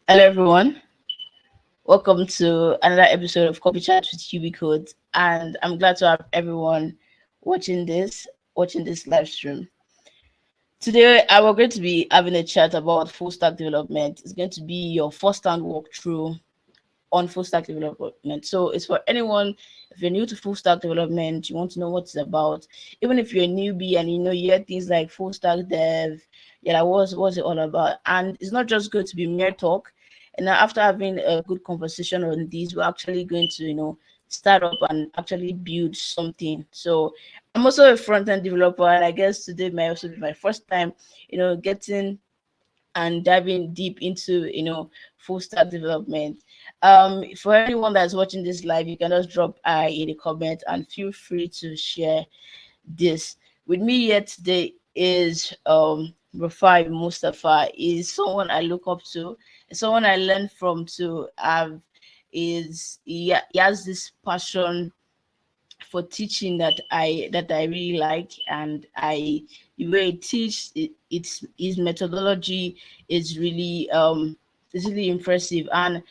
Hello, everyone. Welcome to another episode of Copy Chat with Ubcodes, and I'm glad to have everyone watching this live stream. Today, we're going to be having a chat about full stack development. It's going to be your first-hand walkthrough on full stack development. So it's for anyone. If you're new to full stack development, you want to know what it's about. Even if you're a newbie and you hear things like full stack dev, yeah, like what's it all about? And it's not just going to be mere talk. And after having a good conversation on this, we're actually going to start up and actually build something. So I'm also a front end developer, and I guess today might also be my first time, getting and diving deep into full stack development. For anyone that's watching this live, you can just drop I in the comment and feel free to share this. With me here today is Rufai Mustapha. Is someone I look up to, someone I learn from. To have is he has this passion for teaching that I really like, and the way he teach it's his methodology is really impressive. And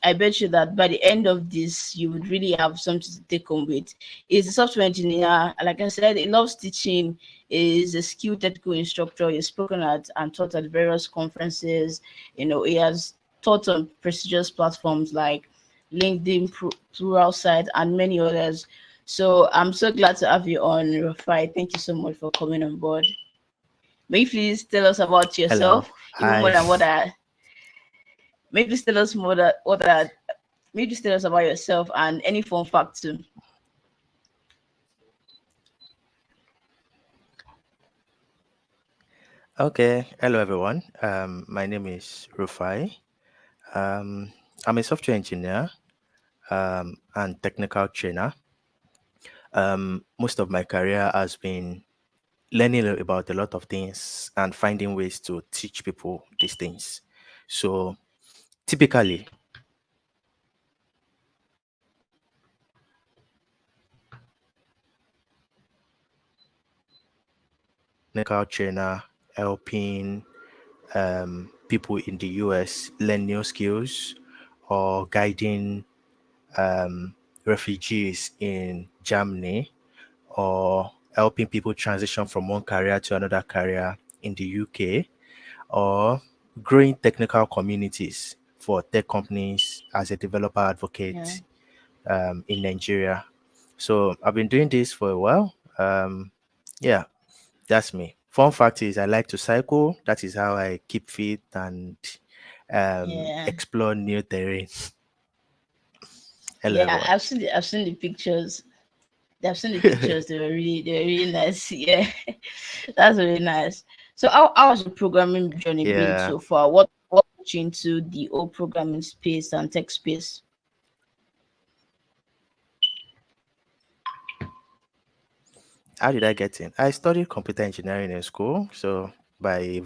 I bet you that by the end of this you would really have something to take home with. He's a software engineer. Like I said, he loves teaching. Is a skilled technical instructor. He's spoken at and taught at various conferences. He has taught on prestigious platforms like LinkedIn, Pluralsight, and many others. So I'm so glad to have you on, Rafai. Thank you so much for coming on board. May you please tell us about Hello. yourself, even more Hi. than what I. Maybe just tell us more that what I. Maybe just tell us about yourself and any fun fact too. Okay. Hello, everyone. My name is Rufai. Um, I'm a software engineer and technical trainer. Most of my career has been learning about a lot of things and finding ways to teach people these things. So, typically, technical trainer helping people in the US learn new skills or guiding refugees in Germany or helping people transition from one career to another career in the UK or growing technical communities for tech companies as a developer Yeah. advocate in Nigeria. So I've been doing this for a while. Yeah, that's me. Fun fact is I like to cycle. That is how I keep fit and Yeah. explore new terrain. Hello, Yeah. everyone. I've seen the pictures. I've seen the pictures. They were really nice. Yeah. That's really nice. So how has your programming journey been Yeah. so far? What got you into the old programming space and tech space? How did I get in? I studied computer engineering in school. So Oh. by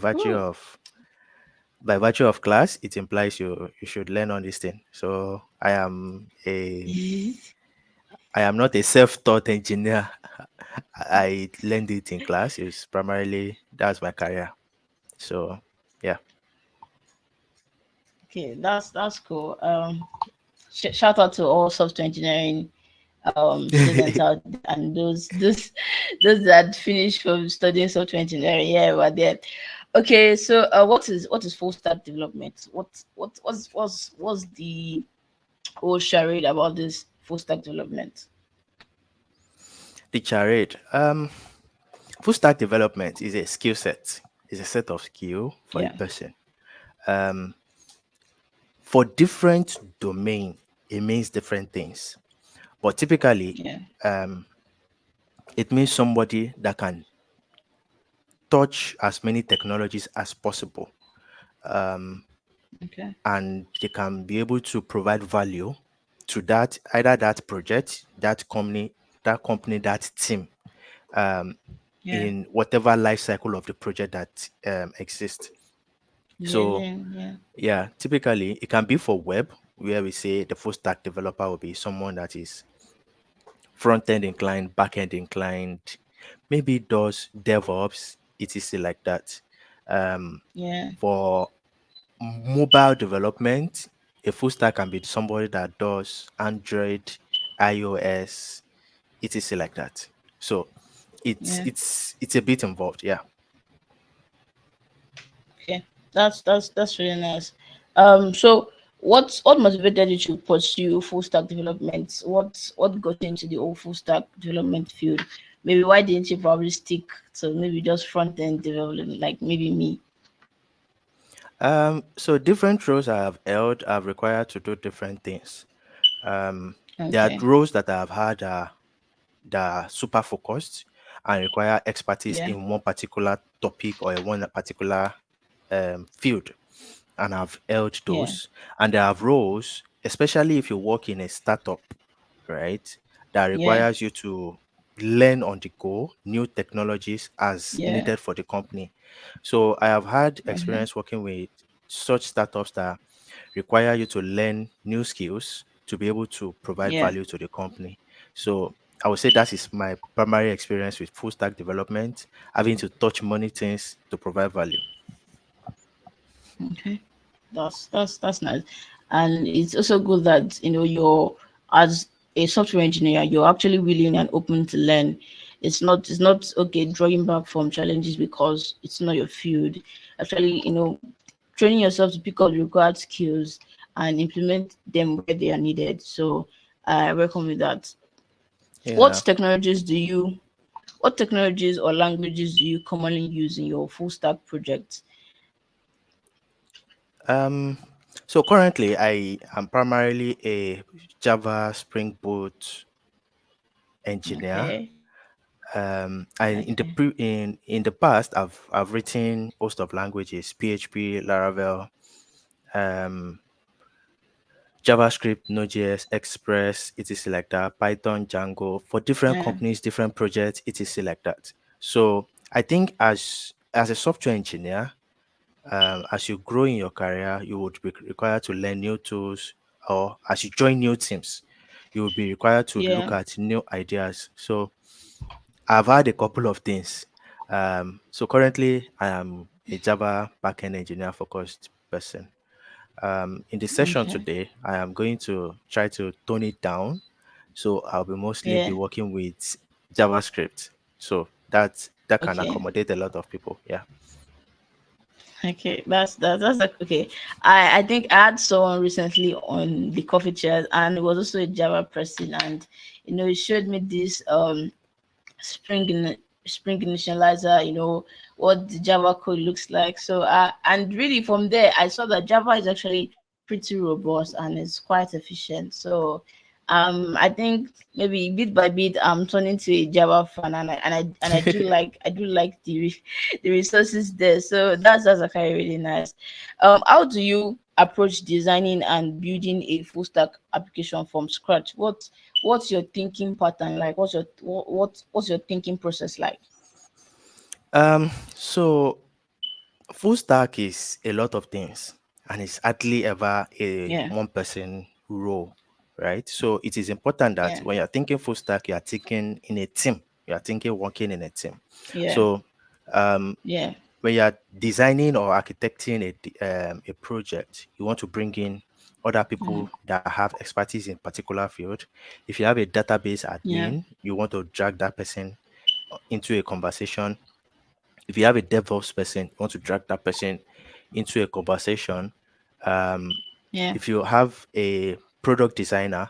virtue of class, it implies you should learn on this thing. So I am not a self-taught engineer. I learned it in class. It's primarily that's my career. So yeah. Okay, that's cool. Shout out to all software engineering students out there, and those that finish from studying software engineering. Yeah, we're there. Okay, so what is full stack development? What's the whole charade about this full stack development? The charade. Full stack development is a skill set. It's a set of skill for a Yeah, person. Um, for different domain, it means different things. But typically, yeah, um, it means somebody that can touch as many technologies as possible, okay, and they can be able to provide value to that either that project, that team, um, yeah, in whatever life cycle of the project that exists. So using, yeah, yeah, typically it can be for web, where we say the full stack developer will be someone that is front end inclined, back end inclined, maybe does DevOps, etc. like that. Um, yeah, for mobile development, a full stack can be somebody that does Android, iOS, etc. like that. So Yeah. it's a bit involved, yeah. Okay. That's really nice. So what motivated you to pursue full stack development? What got you into the whole full stack development field? Maybe why didn't you probably stick to maybe just front end development like maybe me? So different roles I have held have required to do different things. There are Okay. roles that I have had that are super focused and require expertise Yeah. in one particular topic or in one particular field, and I've held Yeah. those. And there are roles, especially if you work in a startup, right, that Yeah. requires you to learn on the go new technologies as Yeah. needed for the company. So I have had Mm-hmm. experience working with such startups that require you to learn new skills to be able to provide Yeah. value to the company. So I would say that is my primary experience with full stack development, having to touch many things to provide value. Okay. That's nice. And it's also good that you're, as a software engineer, you're actually willing and open to learn. It's not okay drawing back from challenges because it's not your field. Actually, training yourself to pick up the required skills and implement them where they are needed. So I welcome with that. What Yeah. technologies do you what technologies or languages do you commonly use in your full stack projects? Um, so currently I am primarily a Java Spring Boot engineer. Okay. And in the Okay. in the past, I've written host of languages: PHP, Laravel, um, JavaScript, Node.js, Express, etc. like that, Python, Django for different Yeah. companies, different projects, etc. like that. So I think as a software engineer, as you grow in your career, you would be required to learn new tools, or as you join new teams, you will be required to look Yeah. at new ideas. So I've had a couple of things. So currently, I am a Java backend engineer focused person. In the session Okay. today, I am going to try to tone it down. So I'll be mostly be Yeah. working with JavaScript. So that can Okay. accommodate a lot of people. Yeah. Okay. That's like okay. I think I had someone recently on the coffee chairs, and it was also a Java person, and he showed me this Spring Spring initializer, what the Java code looks like. So and really from there I saw that Java is actually pretty robust and it's quite efficient. So I think maybe bit by bit I'm turning to a Java fan, and I do like the resources there. So that's actually really nice. How do you approach designing and building a full stack application from scratch? What's your thinking pattern like? What's your thinking process like? So full stack is a lot of things, and it's hardly ever a Yeah. one person role, right? So it is important that Yeah. when you're thinking full stack, you are thinking in a team. You are thinking working in a team. Yeah. So um, Yeah. when you're designing or architecting a project, you want to bring in other Mm. people that have expertise in particular field. If you have a database Yeah. admin, you want to drag that person into a conversation. If you have a DevOps person, you want to drag that person into a conversation. Um, Yeah. if you have a product designer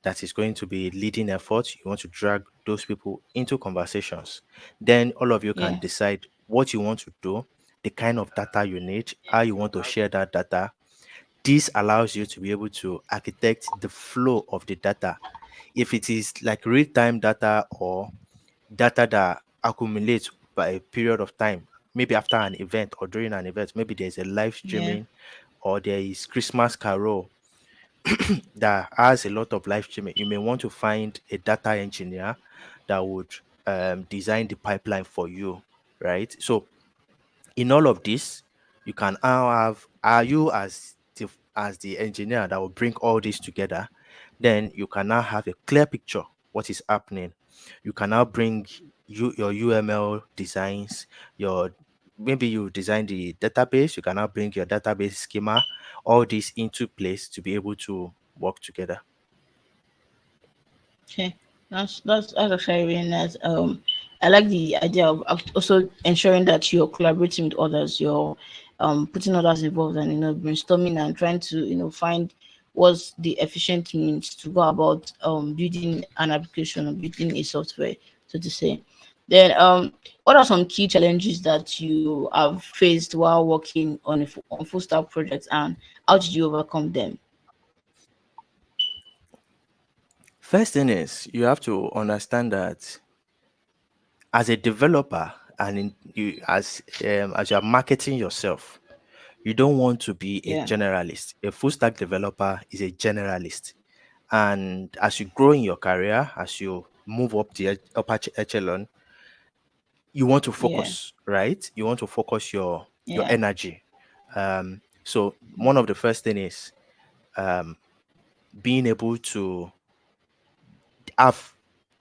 that is going to be leading efforts, you want to drag those people into conversations. Then all of you can Yeah. decide what you want to do, the kind of data you need, how you want to share that data. This allows you to be able to architect the flow of the data. If it is like real-time data or data that accumulates by a period of time, maybe after an event or during an event, maybe there's a live Yeah. streaming or there is Christmas carol that has a lot of live streaming, you may want to find a data engineer that would design the pipeline for you, right? So in all of this, you can now have, are you as the engineer that will bring all this together, then you can now have a clear picture what is happening. You can now bring your UML designs, your maybe you design the database, you can now bring your database schema, all this into place to be able to work together. Okay, that's actually really nice. I like the idea of also ensuring that you're collaborating with others, you're putting others involved, and brainstorming and trying to find what's the efficient means to go about building an application or building a software, so to say. Then what are some key challenges that you have faced while working on full stack projects, and how did you overcome them? First thing is you have to understand that as a developer and as you are marketing yourself, you don't want to be a Yeah, generalist. A full stack developer is a generalist. And as you grow in your career, as you move up the upper echelon, you want to yeah, focus, right? You want to focus your yeah, energy. So one of the first thing is um, being able to have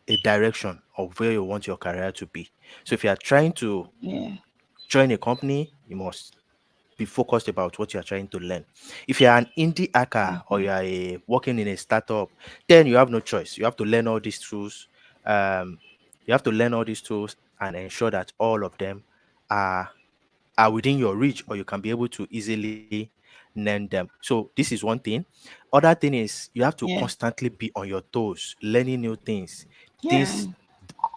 a direction of where you want your career to be. So if you are trying to yeah. join a company, you must be focused about what you are trying to learn. If you're an indie hacker or Okay. you are working in a startup, then you have no choice. You have to learn all these tools. You have to learn all these tools and ensure that all of them are are within your reach, or you can be able to easily learn them. So this is one thing. Other thing is you have to Yeah. constantly be on your toes, learning new things. Yeah. These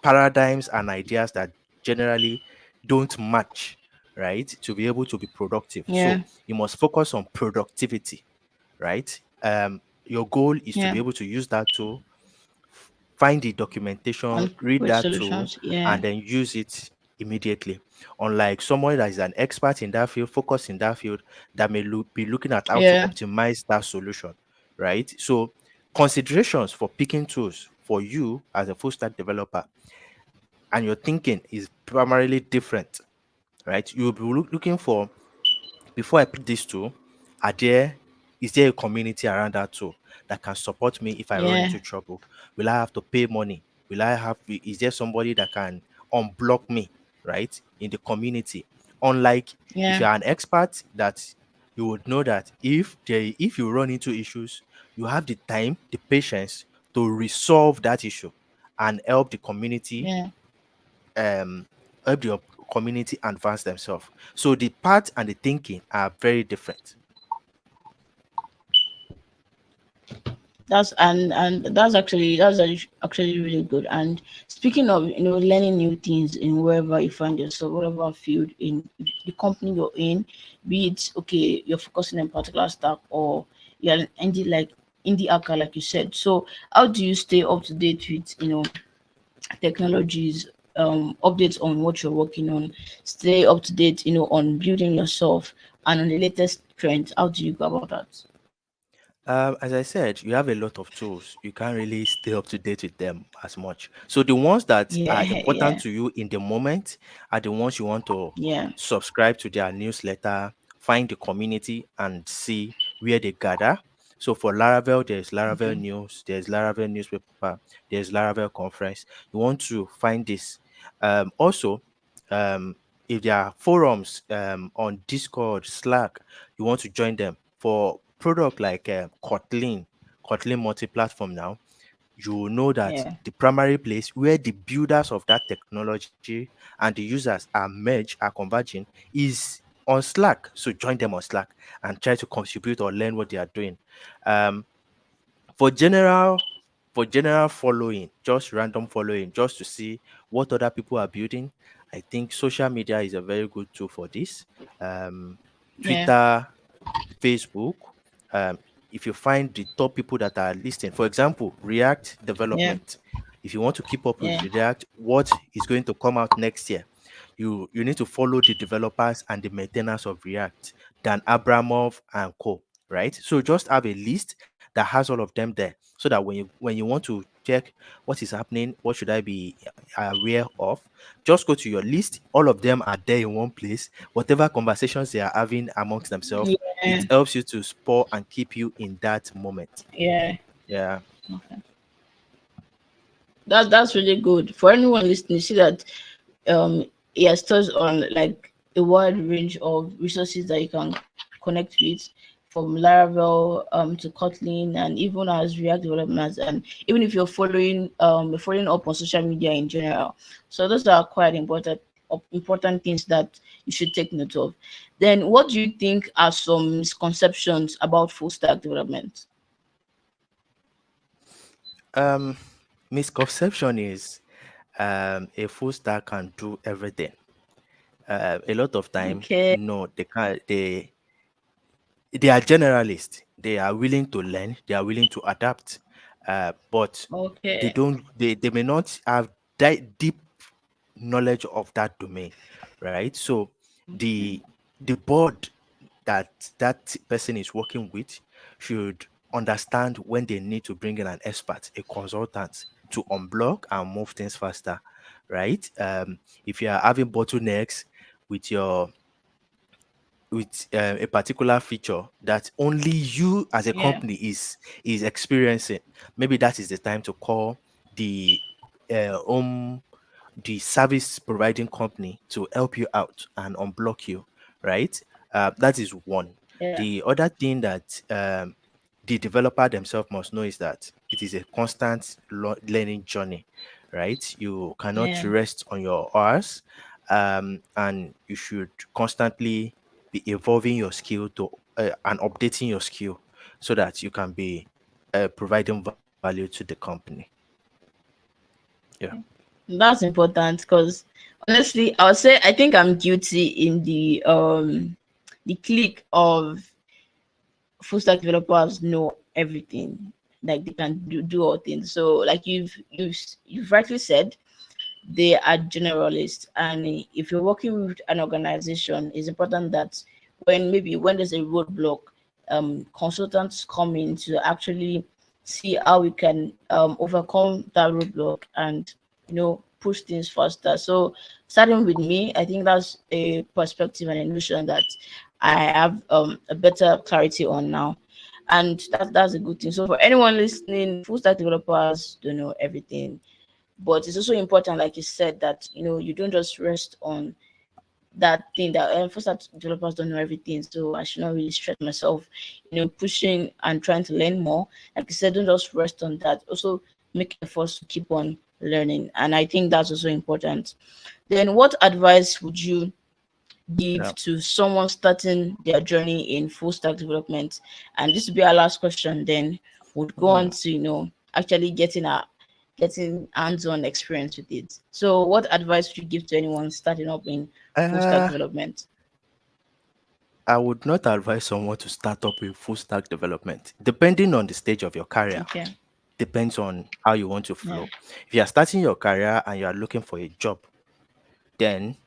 paradigms and ideas that generally don't match, right? To be able to be productive. Yeah. So you must focus on productivity, right? Your goal is to be Yeah. able to use that tool, find the documentation, And read create that tool, solutions. Yeah. and then use it immediately. Unlike someone that is an expert in that field, focused in that field, that may be looking at how to Yeah. optimize that solution, right? So considerations for picking tools for you as a full stack developer and your thinking is primarily different, right? You'll be looking for, before I pick this tool, are there is there a community around that tool that can support me if I run Yeah. into trouble? Will I have to pay money? Is there somebody that can unblock me, right? In the community. Unlike if Yeah. you're an expert, that you would know that if you run into issues, you have the time, the patience to resolve that issue and Yeah. um help your community advance themselves. So the part and the thinking are very different. That's actually really good. And speaking of learning new things in wherever you find yourself, whatever field in the company you're in, be it okay you're focusing on a particular stack or you're an indie hacker like you said. So how do you stay up to date with technologies, updates on what you're working on, stay up to date on building yourself and on the latest trends? How do you go about that? As I said, you have a lot of tools. You can't really stay up to date with them as much. So the ones that Yeah. are Yeah. important to you in the moment are the ones you want to Yeah. subscribe to their newsletter, find the community, and see where they gather. So for Laravel, there's Laravel Okay. News, there's Laravel newspaper, there's Laravel conference. You want to find this. Also, if there are forums on Discord, Slack, you want to join them. For product like Kotlin multi-platform now, you will know that Yeah. the primary place where the builders of that technology and the users are merged, are converging, is on Slack. So join them on Slack and try to contribute or learn what they are doing. Um, for general for general following, just random following, just to see what other people are building, I think social media is a very good tool for this. Yeah. Twitter, Facebook. Um, if you find the top people that are listing, for example, React Yeah. development. If you want to keep up with Yeah. React, what is going to come out next year, you need to follow the developers and the maintainers of React, Dan Abramov and co. Right? So just have a list that has all of them there, so that when you want to check what is happening, what should I be aware of, just go to your list. All of them are there in one place. Whatever conversations they are having amongst themselves, Yeah. it helps you to spur and keep you in that moment. Yeah. Yeah. Okay. That's really good for anyone listening. See that he has touched on like a wide range of resources that you can connect with, from Laravel to Kotlin, and even as React developers, and even if you're following up on social media in general. So those are quite important things that you should take note of. Then, what do you think are some misconceptions about full stack development? Um, Misconception is a full stack can do everything. A lot of time, Okay. no, they can't. They are generalists. They are willing to learn. They are willing to adapt. But they Okay. don't. They may not have that deep knowledge of that domain, right? So the the board that person is working with should understand when they need to bring in an expert, a consultant, to unblock and move things faster, right? If you are having bottlenecks with your with a particular feature that only you as a Yeah. company is experiencing, maybe that is the time to call the home the service providing company to help you out and unblock you, right? That is one. Yeah. The other thing that the developer themselves must know is that it is a constant learning journey, right? You cannot Yeah. rest on your hours, and you should constantly be evolving your skill to and updating your skill so that you can be providing value to the company. Yeah. That's important because honestly, I would say I think I'm guilty in the clique of full stack developers know everything. Like they can do all things. So like you've rightly said, they are generalists, and if you're working with an organization, it's important that when there's a roadblock, consultants come in to actually see how we can overcome that roadblock and push things faster. So starting with me, I think that's a perspective and a notion that I have a better clarity on now, and that's a good thing. So for anyone listening, full stack developers don't know everything, but it's also important, like you said, that you don't just rest on that thing that first that developers don't know everything, so I should not really stress myself, pushing and trying to learn more. Like you said, don't just rest on that. Also make efforts to keep on learning, and I think that's also important. Then what advice would you give Yeah. to someone starting their journey in full stack development? And this will be our last question. Then would go on Mm. to actually getting hands-on experience with it. So, what advice would you give to anyone starting up in full stack Uh, development? I would not advise someone to start up with full stack development, depending on the stage of your career. Okay. Depends on how you want to Yeah. flow. If you are starting your career and you are looking for a job, then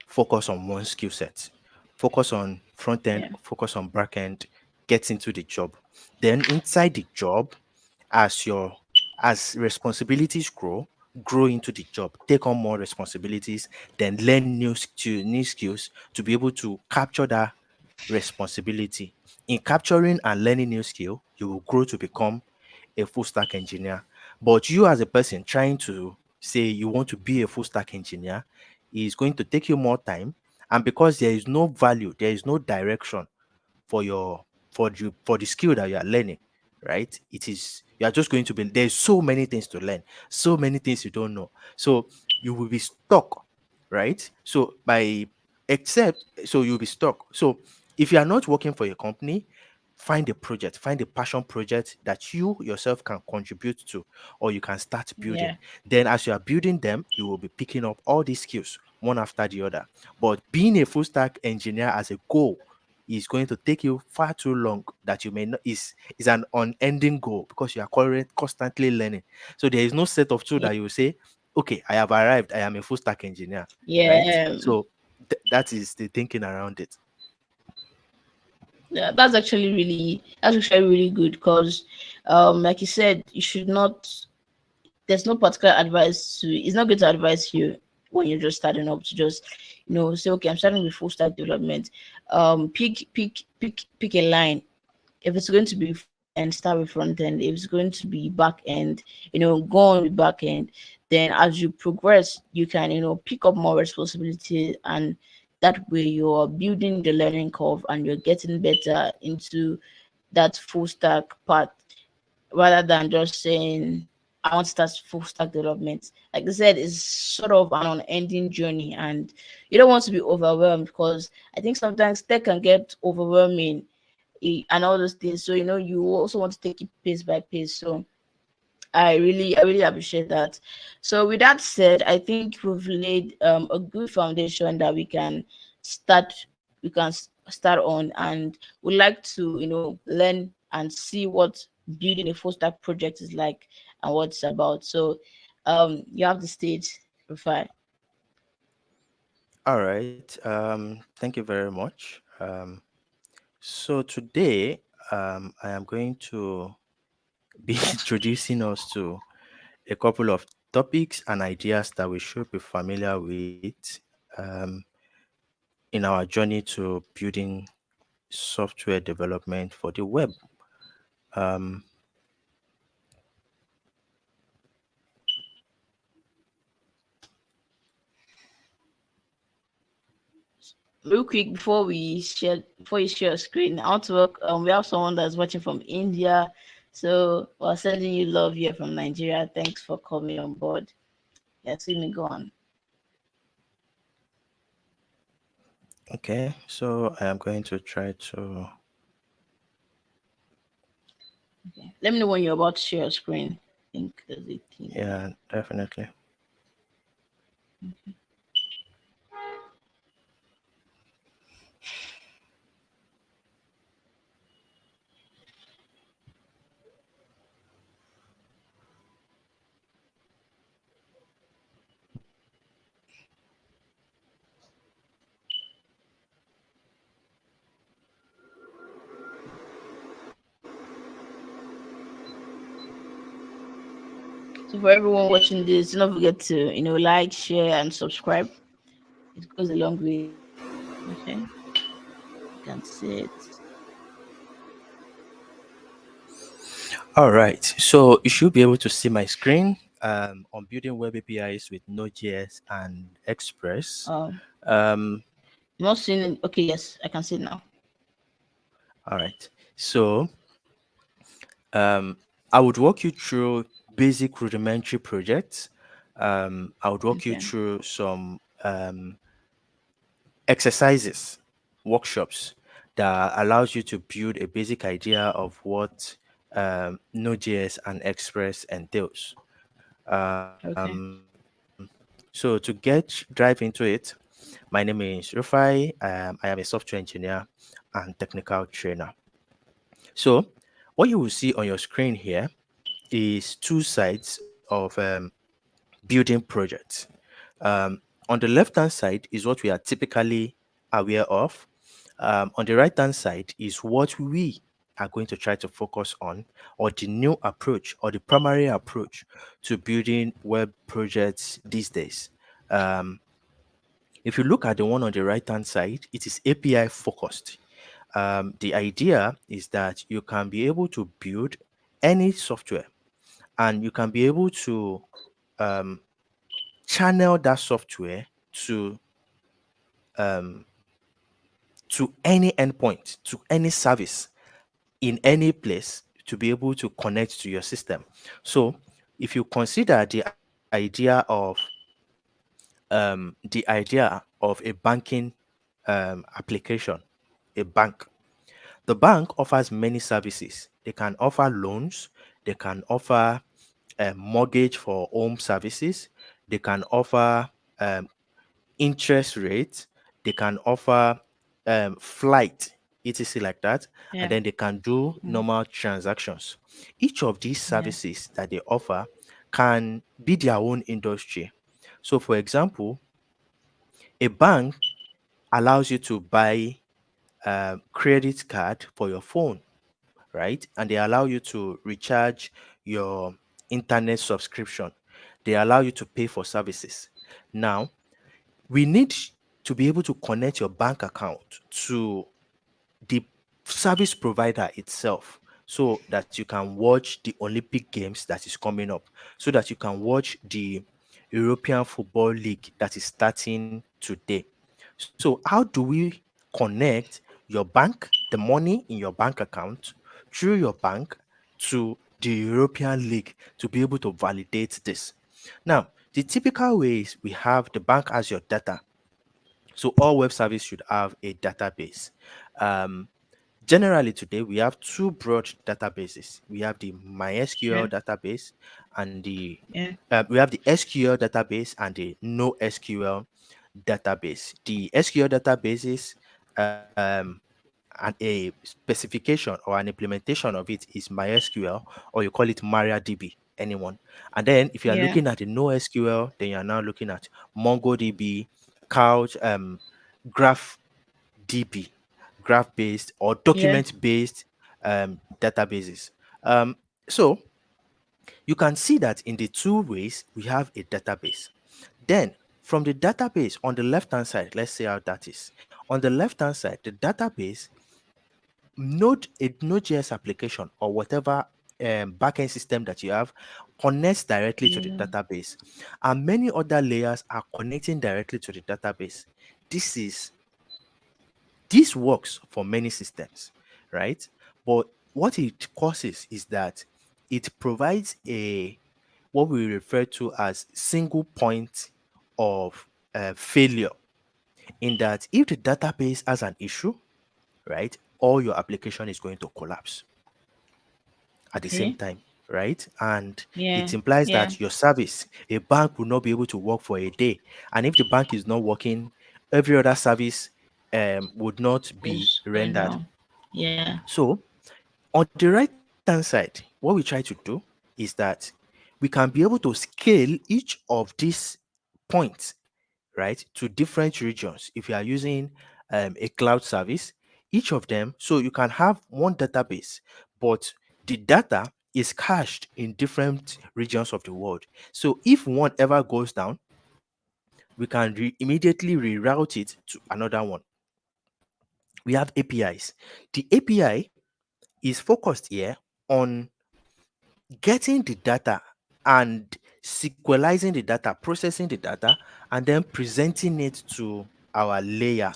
focus on one skill set. Focus on front end, Yeah. focus on back end, get into the job. Then inside the job, as your as responsibilities grow into the job, take on more responsibilities, then learn new skills to be able to capture that responsibility. In capturing and learning new skill, you will grow to become a full stack engineer. But you as a person trying to say you want to be a full stack engineer is going to take you more time. And because there is no value, there is no direction for your for the skill that you are learning, right? It is you are just going to be there's so many things to learn, so many things you don't know. So you will be stuck, right? So by except so you'll be stuck. So if you are not working for a company, find a project, find a passion project that you yourself can contribute to or you can start building. Yeah. Then as you are building them, you will be picking up all these skills one after the other. But being a full stack engineer as a goal is going to take you far too long that you may not is an unending goal because you are constantly learning. So there is no set of tool Yeah. that you will say, okay, I have arrived, I am a full stack engineer, right? Yeah. So that is the thinking around it. Yeah, that's actually really good because, like you said, you should not. There's no particular advice to. It's not good to advise you when you're just starting up to just, say, okay, I'm starting with full stack development. Pick a line. If it's going to be front end, start with front end. If it's going to be back end, go on with back end. Then as you progress, you can, pick up more responsibility and That way, you're building the learning curve and you're getting better into that full stack part rather than just saying I want to start full stack development. Like I said, it's sort of an unending journey, and you don't want to be overwhelmed because I think sometimes tech can get overwhelming and all those things. So you also want to take it pace by pace. So I really appreciate that. So with that said, I think we've laid a good foundation that start start on, and we like to learn and see what building a full stack project is like and what it's about. So you have the stage, Rufai. All right. Thank you very much. So today, I am going to be introducing us to a couple of topics and ideas that we should be familiar with um, in our journey to building software development for the web. Um, Real quick before you share your screen, I want to work. We have someone that's watching from India, so we're sending you love here from Nigeria. Thanks for coming on board. Yeah, see me go on. okay, so I am going to try to, Okay. Let me know when you're about to share your screen. I think there's a thing. yeah, definitely. So for everyone watching this, don't forget to like, share, and subscribe. It goes a long way. Okay, you can see it. All right, so you should be able to see my screen on building web APIs with Node.js and Express. Um, I'm not seeing it. Okay, yes, I can see it now. all right, so um, I would walk you through basic rudimentary projects. I would walk you Okay, through some exercises, workshops that allows you to build a basic idea of what Node.js and Express entails. okay, So to drive into it, my name is Rufai. I am a software engineer and technical trainer. So what you will see on your screen here is two sides of building projects. Um, on the left hand side is what we are typically aware of. On the right hand side is what we are going to try to focus on, or the new approach, or the primary approach to building web projects these days. Um, if you look at the one on the right hand side, it is API focused. The idea is that you can be able to build any software, and you can be able to um, channel that software to um, to any endpoint, to any service in any place to be able to connect to your system. So if you consider the idea of a banking application, a bank. The bank offers many services. They can offer loans, they can offer mortgage for home services, they can offer um, interest rates, they can offer flight, etc. like that, and yeah, then they can do mm, normal transactions. Each of these yeah, services that they offer can be their own industry. So, for example, a bank allows you to buy credit card for your phone, right? And they allow you to recharge your internet subscription. They allow you to pay for services. Now, we need to be able to connect your bank account to the service provider itself so that you can watch the Olympic Games that is coming up, so that you can watch the European Football League that is starting today. So how do we connect your bank, the money in your bank account, through your bank to the European League to be able to validate this? Now, the typical ways we have the bank as your data. So all web service should have a database. Um, Generally, today we have two broad databases. We have the Yeah. MySQL database and the Yeah. we have the SQL database and the NoSQL database. The SQL databases, and a specification or an implementation of it is MySQL, or you call it MariaDB, anyone. And then if you are Yeah. looking at the NoSQL, then you are now looking at MongoDB, Couch, GraphDB, graph based or Yeah. document based databases. So you can see that in the two ways we have a database. Then from the database on the left hand side, let's see how that is. On the left hand side, the database a Node.js application or whatever backend system that you have connects directly to the Yeah. database, and many other layers are connecting directly to the database. This is this works for many systems, right? But what it causes is that it provides a what we refer to as single point of failure, in that if the database has an issue, right, all your application is going to collapse at the same Okay. time, right? And Yeah. it implies Yeah. that your service, a bank, will not be able to work for a day. And if the bank is not working, every other service would not be Who's going rendered. down? Yeah. So on the right hand side, what we try to do is that we can be able to scale each of these points, right, to different regions. If you are using a cloud service, each of them, so you can have one database, but the data is cached in different regions of the world. So if one ever goes down, we can immediately reroute it to another one. We have APIs. The API is focused here on getting the data and sequelizing the data, processing the data, and then presenting it to our layer,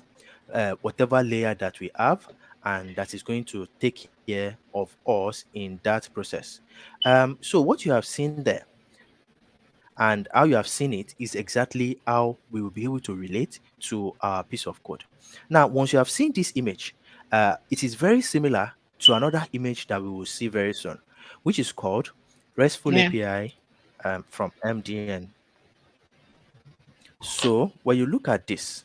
whatever layer that we have, and that is going to take care of us in that process. So what you have seen there and how you have seen it is exactly how we will be able to relate to our piece of code. Now, once you have seen this image, it is very similar to another image that we will see very soon, which is called RESTful Yeah. API from MDN. So when you look at this,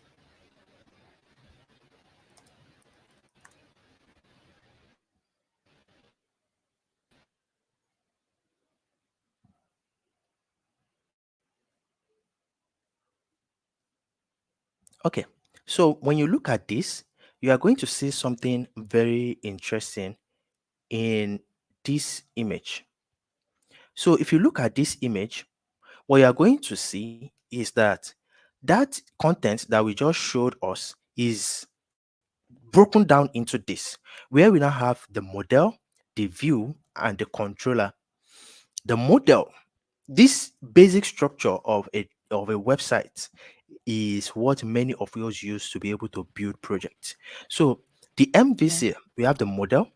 okay, so when you look at this, you are going to see something very interesting in this image. So if you look at this image, what you are going to see is that that content that we just showed us is broken down into this, where we now have the model, the view, and the controller. The model, this basic structure of a website, is what many of us use to be able to build projects. So the Yeah. MVC, we have the model.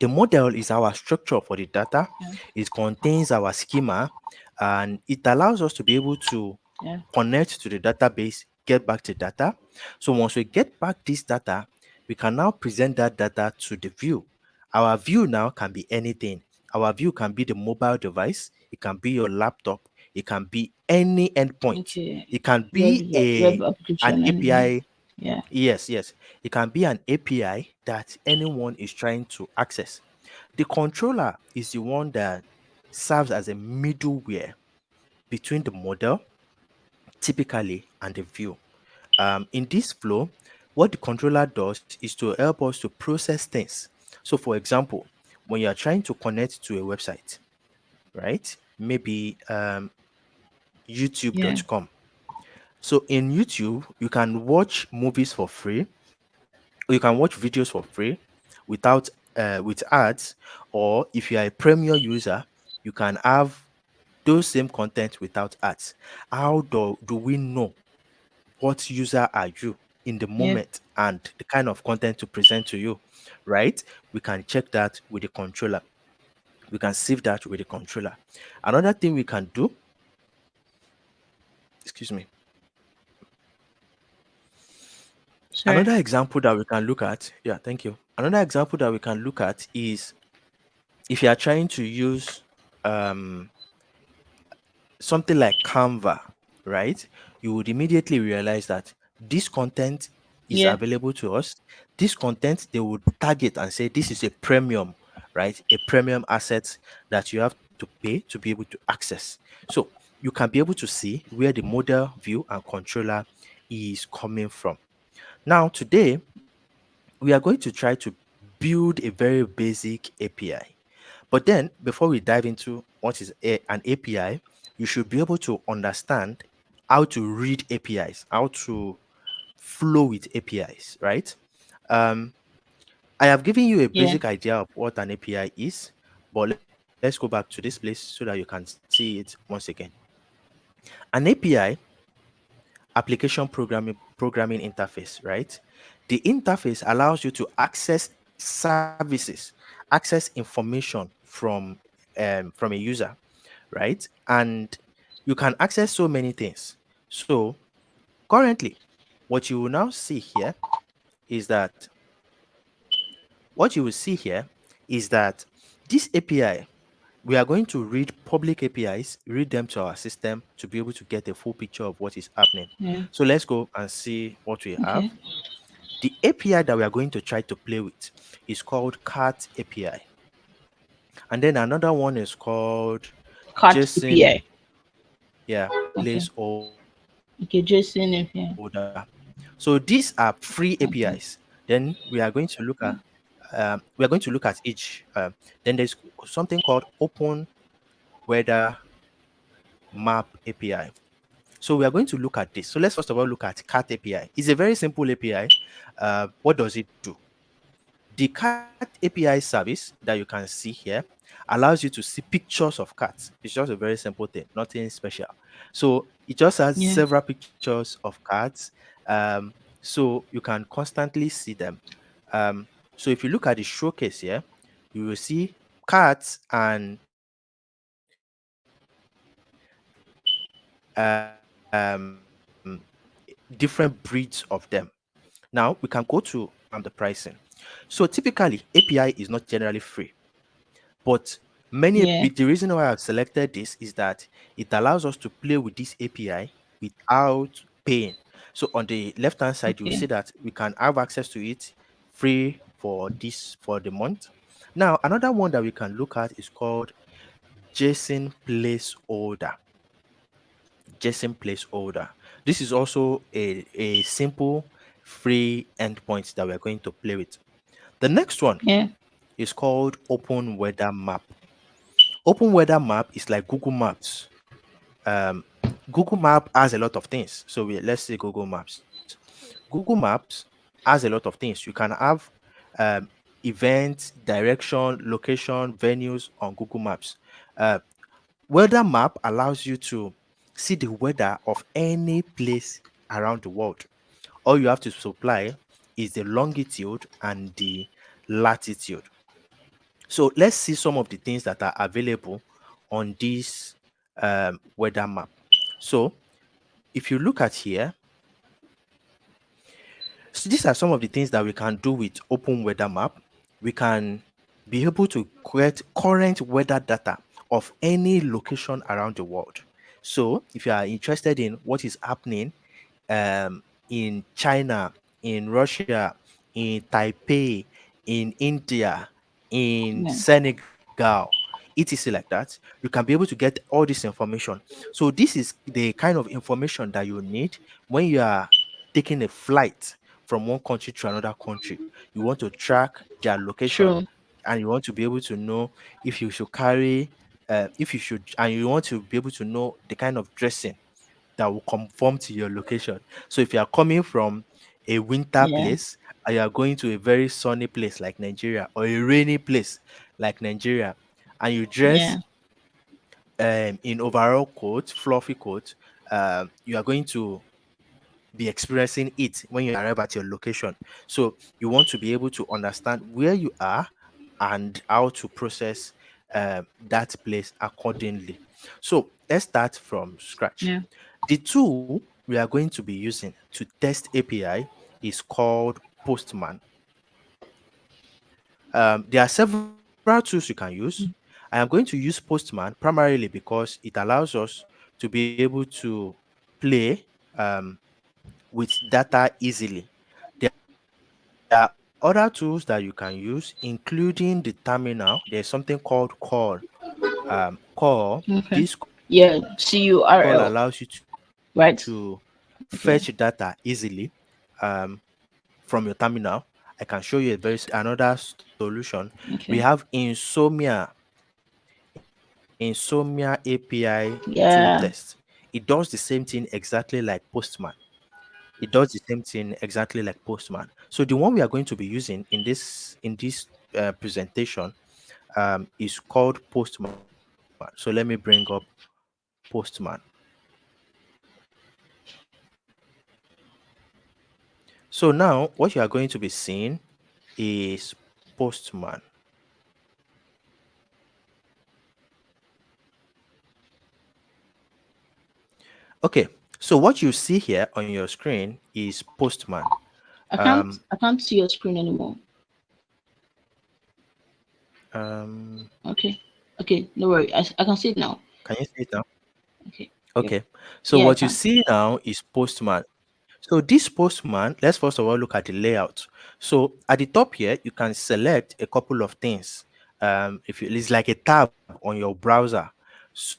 The model is our structure for the data. Yeah. It contains our schema, and it allows us to be able to Yeah. connect to the database, get back the data. So once we get back this data, we can now present that data to the view. Our view now can be anything. Our view can be the mobile device, it can be your laptop, it can be any endpoint. Okay. It can Web, be web a an application, anything. API. Yeah. Yes, yes. It can be an API that anyone is trying to access. The controller is the one that serves as a middleware between the model, typically, and the view. In this flow, what the controller does is to help us to process things. So, for example, when you are trying to connect to a website, right? Maybe Yeah. youtube.com. So, in YouTube, you can watch movies for free, or you can watch videos for free without with ads, or if you are a premier user, you can have those same content without ads. How do we know what user are you in the Yeah. moment and the kind of content to present to you, right? We can check that with the controller. We can save that with the controller. Another thing we can do, excuse me, Sorry. another example that we can look at, yeah, thank you. Another example that we can look at is if you are trying to use um, something like Canva, right? You would immediately realize that this content is Yeah. available to us. This content they would target and say this is a premium, right? A premium asset that you have to pay to be able to access. So you can be able to see where the model view and controller is coming from. Now, today we are going to try to build a very basic API. But then, before we dive into what is an API, you should be able to understand how to read APIs, how to flow with APIs, right? Um, I have given you a Yeah. basic idea of what an API is, but let's go back to this place so that you can see it once again. An API, application programming interface, right? The interface allows you to access services, access information from a user, right? And you can access so many things. So currently, what you will now see here is that what you will see here is that this API, we are going to read public APIs, read them to our system to be able to get a full picture of what is happening. Yeah. So let's go and see what we have. Okay. The API that we are going to try to play with is called Cat API. And then another one is called Cat JSON, API. yeah, Okay. placeholder. Okay. JSON API. So these are free APIs. Then we are going to look at each. Then there's something called Open Weather Map API. So we are going to look at this. So let's first of all look at Cat API. It's a very simple API. What does it do? The cat API service that you can see here allows you to see pictures of cats. It's just a very simple thing, nothing special. So it just has Yeah. several pictures of cats. Um, so you can constantly see them. So if you look at the showcase here, you will see cats and different breeds of them. Now we can go to the pricing. So typically API is not generally free. But Yeah. the reason why I've selected this is that it allows us to play with this API without paying. So on the left hand side, you will Okay. see that we can have access to it free for this for the month. Now, another one that we can look at is called JSON placeholder. JSON placeholder. This is also a simple free endpoint that we're going to play with. The next one Yeah. is called Open Weather Map. Open Weather Map is like Google Maps. Um, Google Map has a lot of things. So let's say Google Maps. Google Maps has a lot of things. You can have um, events, direction, location, venues on Google Maps. Uh, Weather Map allows you to see the weather of any place around the world. All you have to supply is the longitude and the latitude. So let's see some of the things that are available on this weather map. So if you look at here, so these are some of the things that we can do with open weather map. We can be able to create current weather data of any location around the world. So if you are interested in what is happening in China, in Russia, in Taipei, in India, in Yeah. Senegal, etc., like that, you can be able to get all this information. So this is the kind of information that you need when you are taking a flight from one country to another country. You want to track their location True. and you want to be able to know if you should carry, if you should, and you want to be able to know the kind of dressing that will conform to your location. So if you are coming from a winter Yeah. place and you are going to a very sunny place like Nigeria or a rainy place like Nigeria, and you dress Yeah. in overall coat, fluffy coat, you are going to be experiencing it when you arrive at your location. So you want to be able to understand where you are and how to process that place accordingly. So let's start from scratch. Yeah. The tool we are going to be using to test API is called Postman. There are several tools you can use. I am going to use Postman primarily because it allows us to be able to play um, with data easily. There are other tools that you can use, including the terminal. There's something called call. Call. This call Okay. allows you Yeah. to CURL. fetch data Right. easily Okay. um, from your terminal. I can show you a very another solution. We have Okay. Insomnia API tool test. It does the Yeah. same thing exactly like Postman. It does the same thing exactly like Postman. So the one we are going to be using in this presentation is called Postman. So let me bring up Postman. So now what you are going to be seeing is Postman. Okay, so what you see here on your screen is Postman. Um, I can't see your screen anymore. um, Okay. Okay. No worry. I can see it now. can you see it now? Okay. Yep. Okay, so Yeah, I what you can. see now is Postman. So this Postman, let's first of all look at the layout. So at the top here, you can select a couple of things. If it's like a tab on your browser, so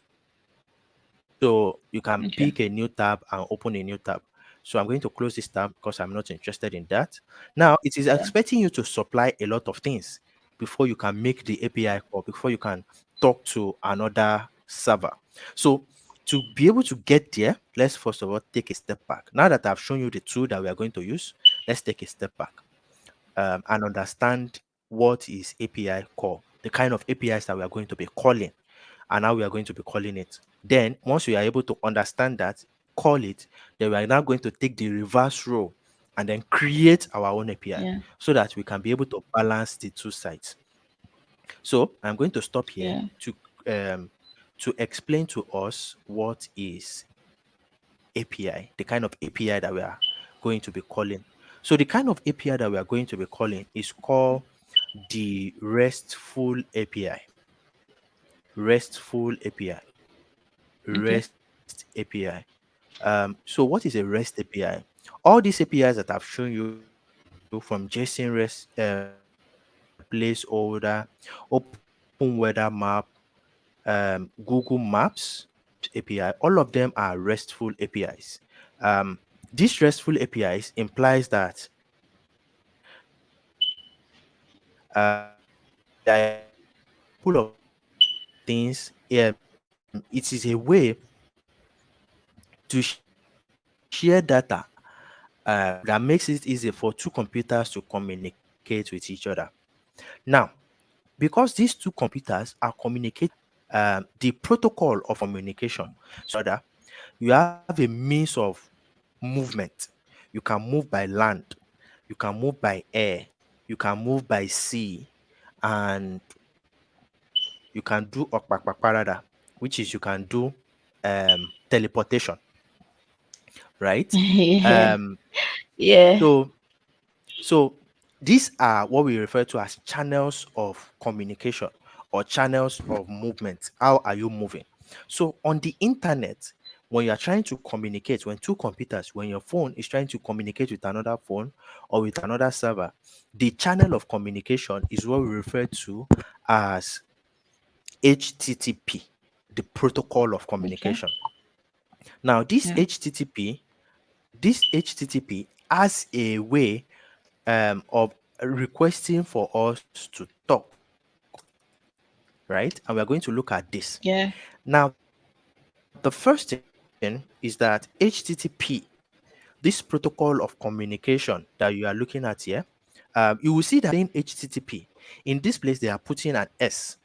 you can pick a new tab and open a new Okay. tab. So I'm going to close this tab because I'm not interested in that. Now it is expecting you to Yeah. supply a lot of things before you can make the API call, before you can talk to another server. So to be able to get there, let's first of all take a step back. Now that I've shown you the tool that we are going to use, let's take a step back and understand what is API call, the kind of APIs that we are going to be calling, and how we are going to be calling it. Then, once we are able to understand that, call it, then we are now going to take the reverse role and then create our own API Yeah. so that we can be able to balance the two sides. So I'm going to stop here Yeah. um, to explain to us what is API, the kind of API that we are going to be calling. So the kind of API that we are going to be calling is called the RESTful API. RESTful API. Okay. REST API. So what is a REST API? All these APIs that I've shown you from JSON REST placeholder, open weather map, Google Maps API, all of them are RESTful APIs. These RESTful APIs implies that there are a couple of things. It is a way to share data that makes it easy for two computers to communicate with each other. Now, because these two computers are communicating with each other, the protocol of communication so that you have a means of movement. You can move by land, you can move by air, you can move by sea, and you can do okpakpaparada, which is you can do teleportation, right? Yeah. Um, Yeah. so So these are what we refer to as channels of communication or channels of movement. How are you moving? So on the internet, when you are trying to communicate, when two computers, when your phone is trying to communicate with another phone or with another server, the channel of communication is what we refer to as HTTP, the protocol of Okay. communication. Now, Yeah. this HTTP has a way of requesting for us to talk, right? And we are going to look at this. Yeah. Now, the first thing is that HTTP, this protocol of communication that you are looking at here, you will see that they are saying HTTP. In this place, they are putting an S.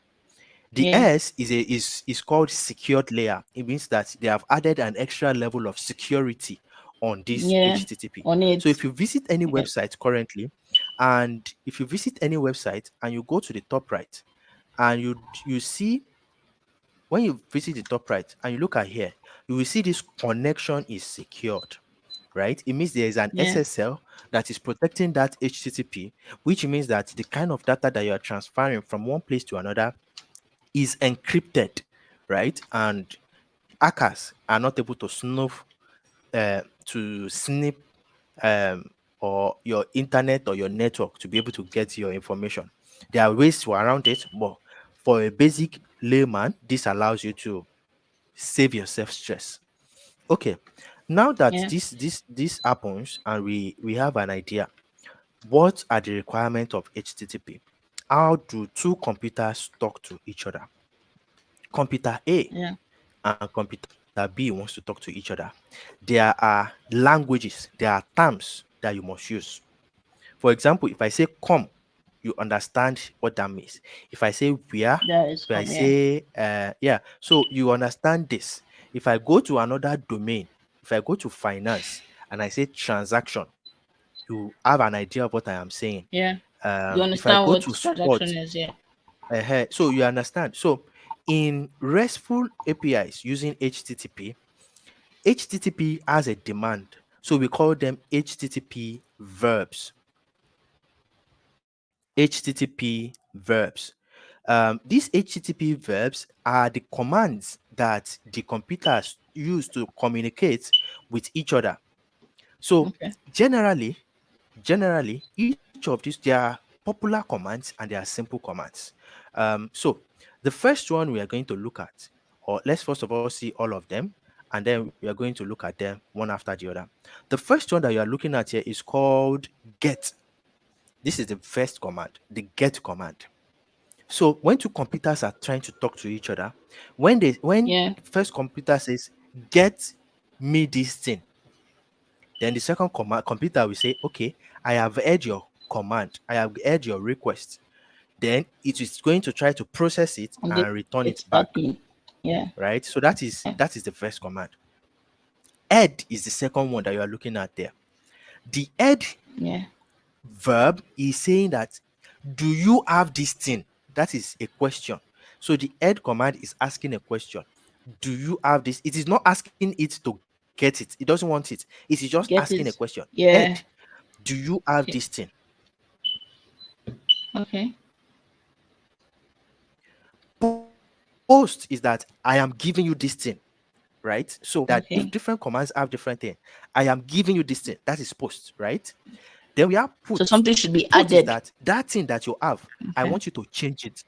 The S Yeah. is called secured layer. It means that they have added an extra level of security on this Yeah. HTTP. On So it. if you visit any Yeah. website currently, and if you visit any website and you go to the top right, and you see, when you visit the top right and you look at here, you will see this connection is secured, right? It means there is an Yeah. SSL that is protecting that HTTP, which means that the kind of data that you are transferring from one place to another is encrypted, right? And hackers are not able to snip um, or your internet or your network to be able to get your information. There are ways to around it, but for a basic layman, this allows you to save yourself stress. Okay, now that Yeah. this happens and we have an idea, what are the requirements of HTTP? How do two computers talk to each other? Computer A Yeah. and computer B wants to talk to each other. There are languages, there are terms that you must use. For example, if I say come, you understand what that means. If I say where, That is if I come. Yeah. say yeah, so you understand this. If I go to another domain, if I go to finance and I say transaction, you have an idea of what I am saying. Yeah. You If I understand go what to transaction sport, is? Yeah. so you understand. So in RESTful APIs using HTTP has a demand. So we call them HTTP verbs. HTTP verbs. These HTTP verbs are the commands that the computers use to communicate with each other. So Okay. generally, each of these, there are popular commands and there are simple commands. So the first one we are going to look at, or let's first of all see all of them, and then we are going to look at them one after the other. The first one that you are looking at here is called get. This is the first command, the get command. So when two computers are trying to talk to each other, when Yeah. first computer says get me this thing, then the second computer will say, okay, I have heard your command, I have heard your request. Then it is going to try to process it And and return it it's back, back in. Yeah. right? So that is the first command. Add is the second one that you are looking at there. The add Yeah. verb is saying that, do you have this thing? That is a question. So the add command is asking a question. Do you have this? It is not asking it to get it. It doesn't want it. It is just asking a Get question. it. Add, Yeah. do you have this Okay. thing? Okay. Post is that I am giving you this thing, right? So that different Okay. commands have different thing. I am giving you this thing. That is post, right? Then we have So put. something should be Put is added. that thing that you have. I Okay. want you to change it.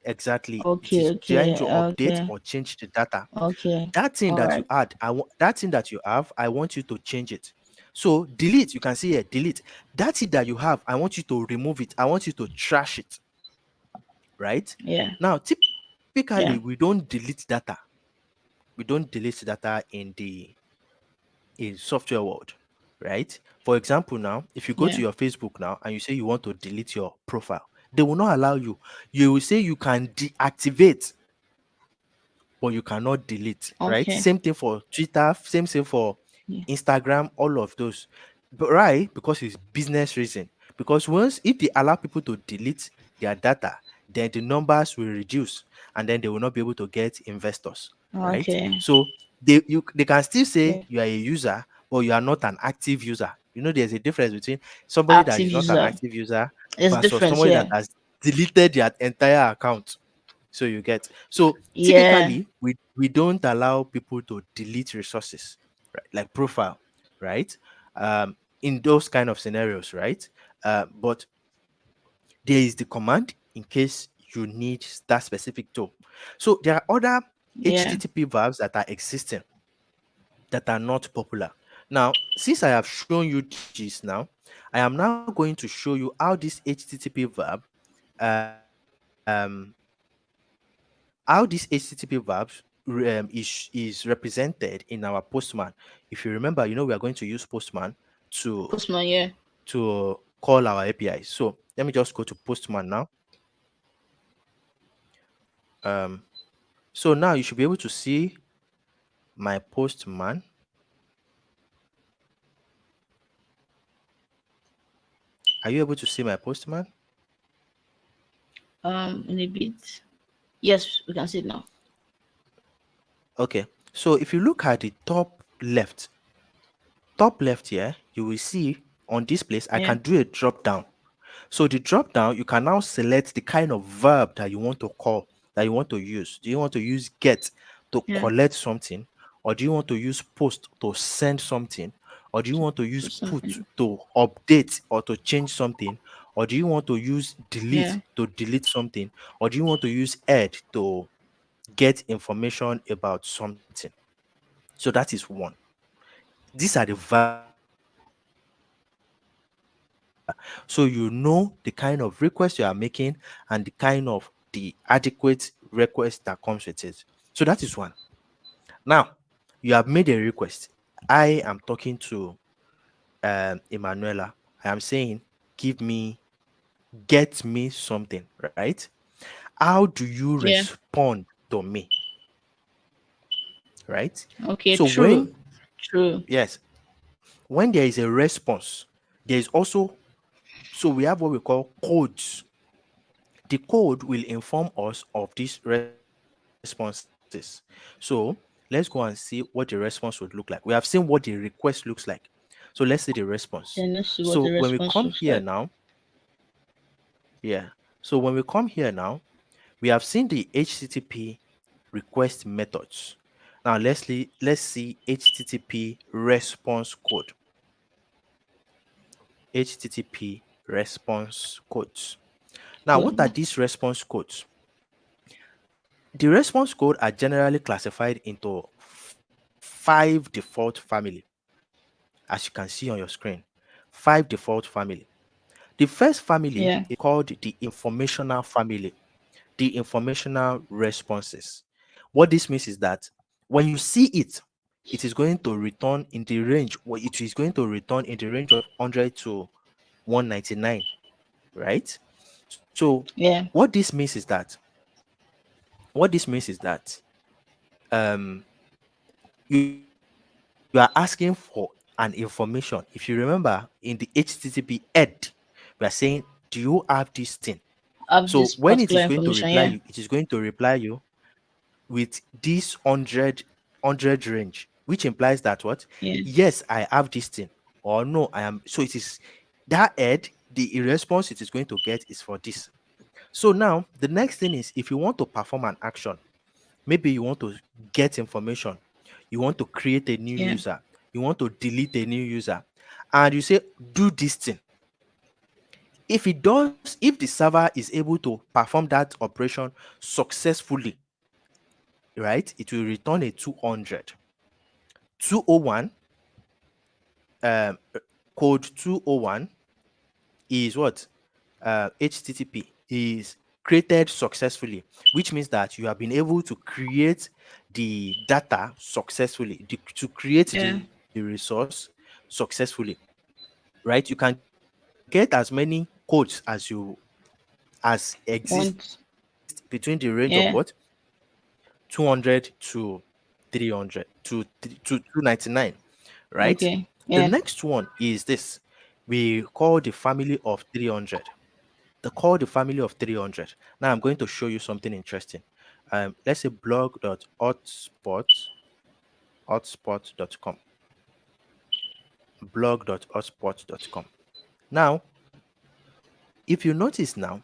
Exactly. It Okay. is trying Okay. to update Okay. or change the data. Okay. That thing All that you right. add, that thing that you have, I want you to change it. So delete, you can see here, delete. That thing that you have, I want you to remove it. I want you to trash it, right? Yeah. Now, typically, we don't Yeah. delete data. We don't delete data in software world, right? For example, now, if you go to Yeah. your Facebook now and you say you want to delete your profile, they will not allow you. You will say you can deactivate, but you cannot delete, right? Okay. Same thing for Twitter, same thing for Yeah. Instagram, all of those. But right, because it's business reason. Because once if they allow people to delete their data, then the numbers will reduce and then they will not be able to get investors, right? Okay. So they can still say Yeah. you are a user, but you are not an active user. There's a difference between somebody that Active is not an user. active user There's versus difference. somebody that Yeah. has deleted their entire account. So you get, so Yeah. typically we don't allow people to delete resources, right? Like profile, right? In those kind of scenarios, right? But there is the command in case you need that specific tool. So there are other Yeah. HTTP verbs that are existing that are not popular. Now, since I have shown you this now, I am now going to show you how this HTTP verb um how these HTTP verbs is represented in our Postman. If you remember, we are going to use Postman to Postman. Yeah. call our APIs. So let me just go to Postman now. Um, so now you should be able to see my Postman. Are you able to see my postman? In a bit. Yes, we can see it now. Okay. So if you look at the top left here, you will see on this place I Yeah. can do a drop down. So the drop down, you can now select the kind of verb that you want to call, that you want to use. Do you want to use get to Yeah. collect something, or do you want to use post to send something, or do you want to use So put something. to update or to change something, or do you want to use delete Yeah. to delete something, or do you want to use add to get information about something? So that is one. These are the verbs that you can use to select the kind of request you are making, so you know the kind of request you are making and the adequate request that comes with it. So that is one. Now, you have made a request. I am talking to Emanuela. I am saying, give me, get me something, right? How do you Yeah. respond to me, right? Okay, So true. when, True. yes, when there is a response, there is also, so we have what we call codes. The code will inform us of these responses. So let's go and see what the response would look like. We have seen what the request looks like. So let's see the response. Then let's So see when what we the come response here looks now, like. yeah. So when we come here now, we have seen the HTTP request methods. Now let's see HTTP response code. HTTP response codes. Now, what are Good. these response codes? The response code are generally classified into five default family, as you can see on your screen. Five default family. The first family Yeah. is called the informational family, the informational responses. What this means is that when you see it, it is going to return in the range, well, it is going to return in the range of 100 to 199, right? So Yeah. what this means is that what this means is that um you are asking for an information. If you remember in the HTTP ed, we are saying, do you have this thing? So Of when this it is going particular to information. reply you, Yeah. it is going to reply you with this 100 range, which implies that what? Yeah. Yes, I have this thing, or no, I am. So it is that ed, the response it is going to get is for this. So now the next thing is, if you want to perform an action, maybe you want to get information, you want to create a new Yeah. user, you want to delete a new user, and you say, do this thing. If the server is able to perform that operation successfully, right, it will return a 200. 201, code 201 is what? HTTP is created successfully, which means that you have been able to create the data successfully, to create the Yeah. resource successfully, right? You can get as many codes as exist between the range of what? Want. 200 Yeah. to 300 to 299, right? The Okay. next Yeah. one is this. We call the family of 300. They call the family of 300. Now I'm going to show you something interesting. Let's say blog.hotspot.com. Blog.hotspot.com. Now, if you notice now,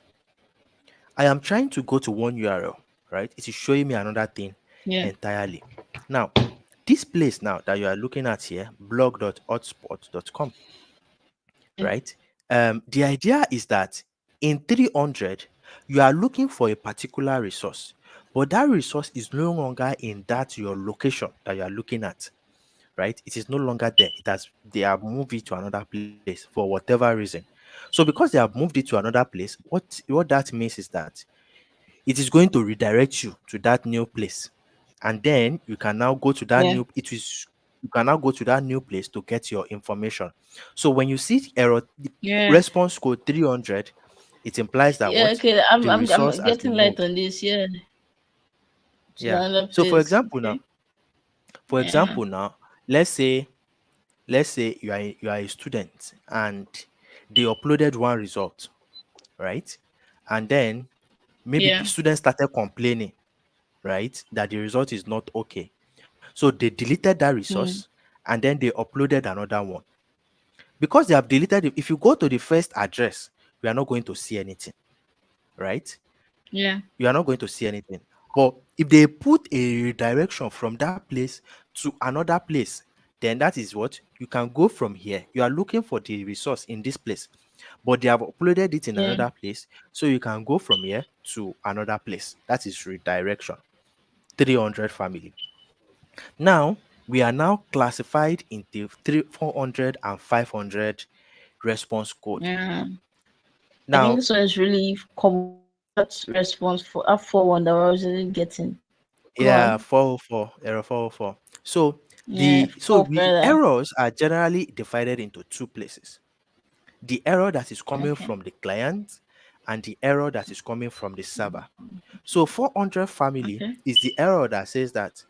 I am trying to go to one URL, right? It is showing me another thing Yeah. entirely. Now, this place now that you are looking at here, blog.hotspot.com, Yeah. right? The idea is that in 300, you are looking for a particular resource, but that resource is no longer in that your location that you are looking at, right? It is no longer there. They have moved it to another place for whatever reason. So because they have moved it to another place, what that means is that it is going to redirect you to that new place, and then you can now go to that Yeah. new it is you can now go to that new place to get your information. So when you see error the Yeah. response code 300, it implies that Yeah. what? Okay. The I'm resource has getting been light moved. on this. Yeah. To Yeah. another So for place. example now, Okay. for Yeah. example now let's say you are a student, and they uploaded one result, right? And then maybe Yeah. students started complaining, right, that the result is not okay. So they deleted that resource Mm. and then they uploaded another one. Because they have deleted it, if you go to the first address, we are not going to see anything, right? Yeah. You are not going to see anything. But if they put a redirection from that place to another place, then that is what you can go from here. You are looking for the resource in this place, but they have uploaded it in Yeah. another place. So you can go from here to another place. That is redirection. 300 family. Now, we are now classified into 400 and 500 response code. Yeah. I think Now, this one is really common. That response for that 4-1 that I was really getting. Go yeah, on. 404, error 404. So Yeah. Fall the further. errors are generally divided into two places. The error that is coming Okay. from the client and the error that is coming from the server. So 400 family Okay. is the error that says that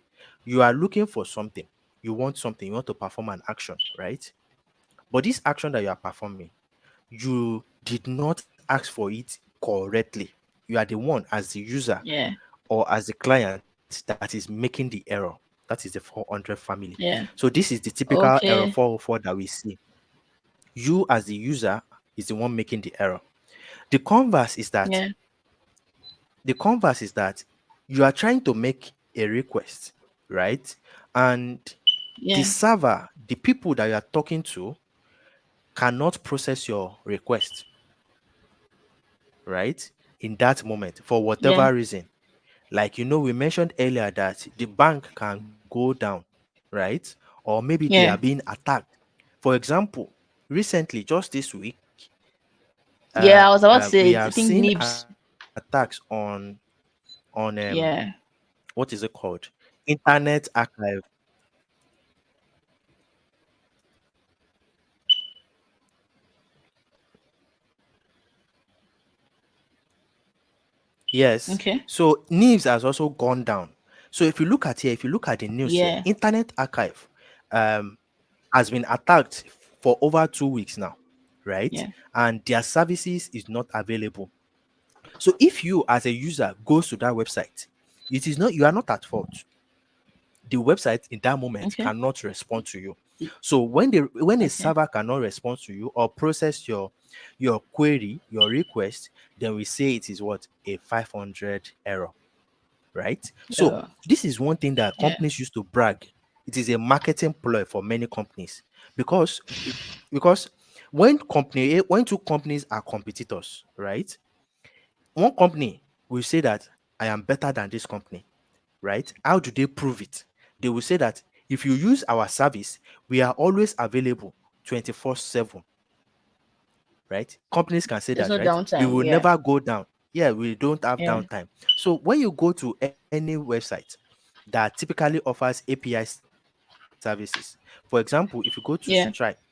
you are looking for something. You want something, you want to perform an action, right? But this action that you are performing, you did not ask for it correctly. You are the one as the user Yeah. or as the client that is making the error. That is the 400 family. So Yeah. this is the typical error Okay. 404 that we see. You as the user is the one making the error. The converse is that Yeah. you are trying to make a request, right? And the Yeah. server, the people that you are talking to, cannot process your request, right? In that moment, for Yeah. whatever reason. Like, we mentioned earlier that the bank can go down, right? Or maybe they are Yeah. being attacked. For example, recently, just this week, Yeah. I was about to we say it. I have think seen Nibs. attacks on Yeah. what is it called? Internet archive. Yes. Okay. So news has also gone down. So if you look at here, if you look at the news here, Yeah. Internet Archive um, has been attacked for over 2 weeks now, right? Yeah. And their services is not available. So if you as a user goes to that website, it is not you are not at fault. The website in that moment Okay. cannot respond to you. So when a Okay. server cannot respond to you or process your query, your request, then we say it is what a 500 error, right? So Yeah. this is one thing that Yeah. companies used to brag. It is a marketing ploy for many companies because because when two companies are competitors, right? One company will say that I am better than this company, right? How do they prove it? They will say that if you use our service, we are always available 24/7, right? Companies can say There's that, no right? We downtime. will Yeah. never go down. Yeah, we don't have Yeah. downtime. So when you go to any website that typically offers API services, for example, if you go to Stripe Yeah.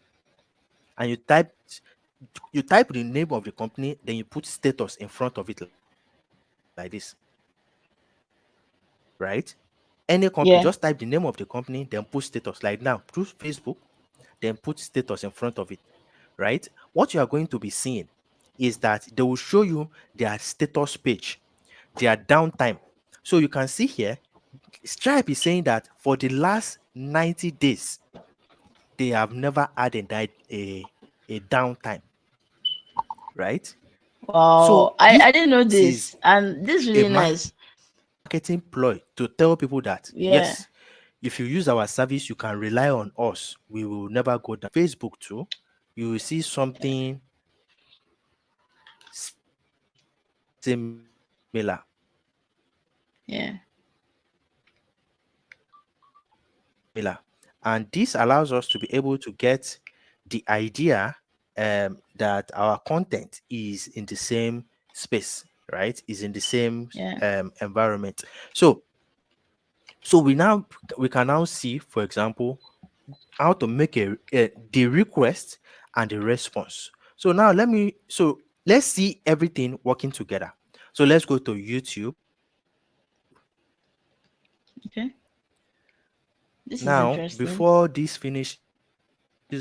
and you type the name of the company, then you put status in front of it like this, right? Any company, just type the name of Yeah. the company, then put status. Like now, through Facebook, then put status in front of it, right? What you are going to be seeing is that they will show you their status page, their downtime. So you can see here, Stripe is saying that for the last 90 days, they have never had a downtime, right? Wow. So I this didn't know is this, and this is a really nice. marketing ploy to tell people that yes, Yeah. if you use our service, you can rely on us. We will never go down. Facebook too, you will see something similar. Yeah. And this allows us to be able to get the idea that our content is in the same space, right? Is in the same Yeah. environment. So we can now see, for example, how to make the request and the response. Let's see everything working together. So let's go to YouTube. Okay. This is Now, interesting. before this finishes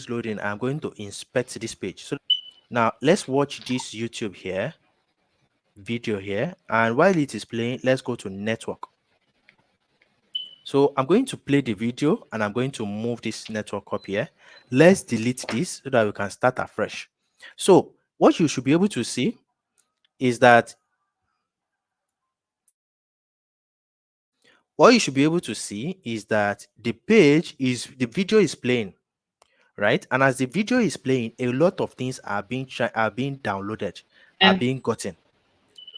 loading, I'm going to inspect this page. So Now let's watch this YouTube here, video here, and while it is playing, let's go to network. So I'm going to play the video and I'm going to move this network up here. Let's delete this so that we can start afresh. So what you should be able to see is that the video is playing, right? And as the video is playing, a lot of things are being downloaded, are Yeah. being gotten,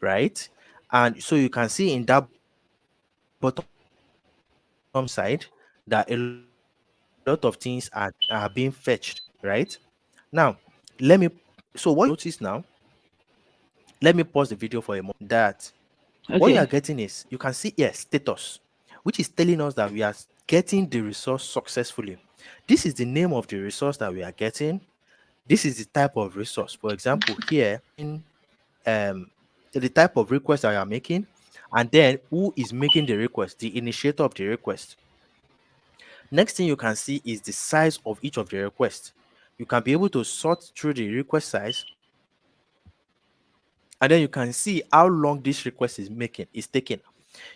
right? And so you can see in that bottom side that a lot of things are being fetched, right? Now, let me so what you are going to notice now, let me pause the video for a moment. That what you are getting is, you can Okay. see here status, which is telling us that we are getting the resource successfully. This is the name of the resource that we are getting. This is the type of resource. For example, here in the type of request that you are making, and then who is making the request, the initiator of the request. Next thing you can see is the size of each of the requests. You can be able to sort through the request size, and then you can see how long this request is taking.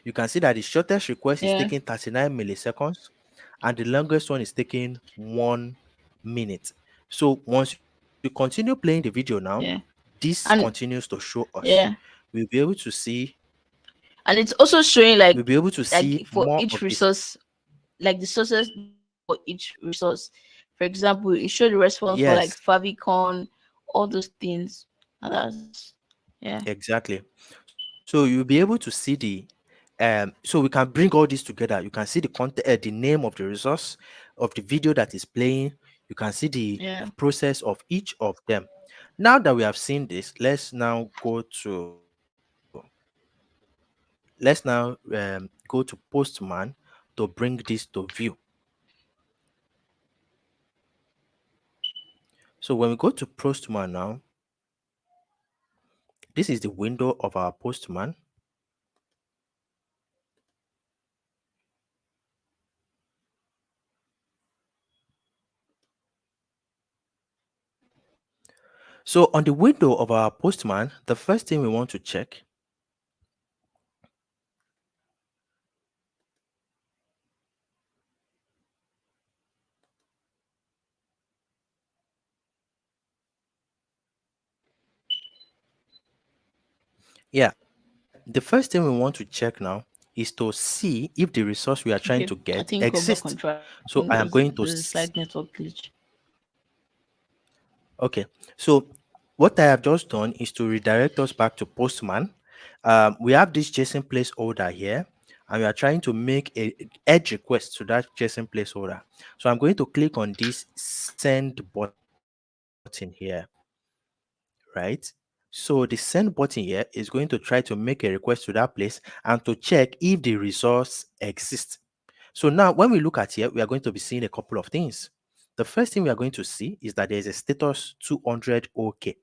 You can see that the shortest request is Yeah. taking 39 milliseconds, and the longest one is taking 1 minute. So once you continue playing the video now, Yeah. this And continues to show us. yeah. We'll be able to see And it's also showing we'll be able to see for more each of this. resource, like the sources for each resource. For example, it showed the response for like Yes, favicon, all those things. And that's yeah. exactly. So you'll be able to see so we can bring all this together. You can see the content, the name of the resource, of the video that is playing. You can see the Yeah. process of each of them. Now that we have seen this, let's now go to Postman to bring this to view. So when we go to Postman now, this is the window of our Postman. So on the window of our Postman, the first thing we want to check, yeah, the first thing we want to check now is to see if the resource we are trying Okay. to I get think we're back on exists. track. I So think I am going to there's a slight network glitch. okay. So what I have just done is to redirect us back to Postman. We have this JSON placeholder here, and we are trying to make a edge request to that JSON placeholder. So I'm going to click on this send button here, right? So the send button here is going to try to make a request to that place and to check if the resource exists. So now when we look at here, we are going to be seeing a couple of things. The first thing we are going to see is that there is a status 200 OK.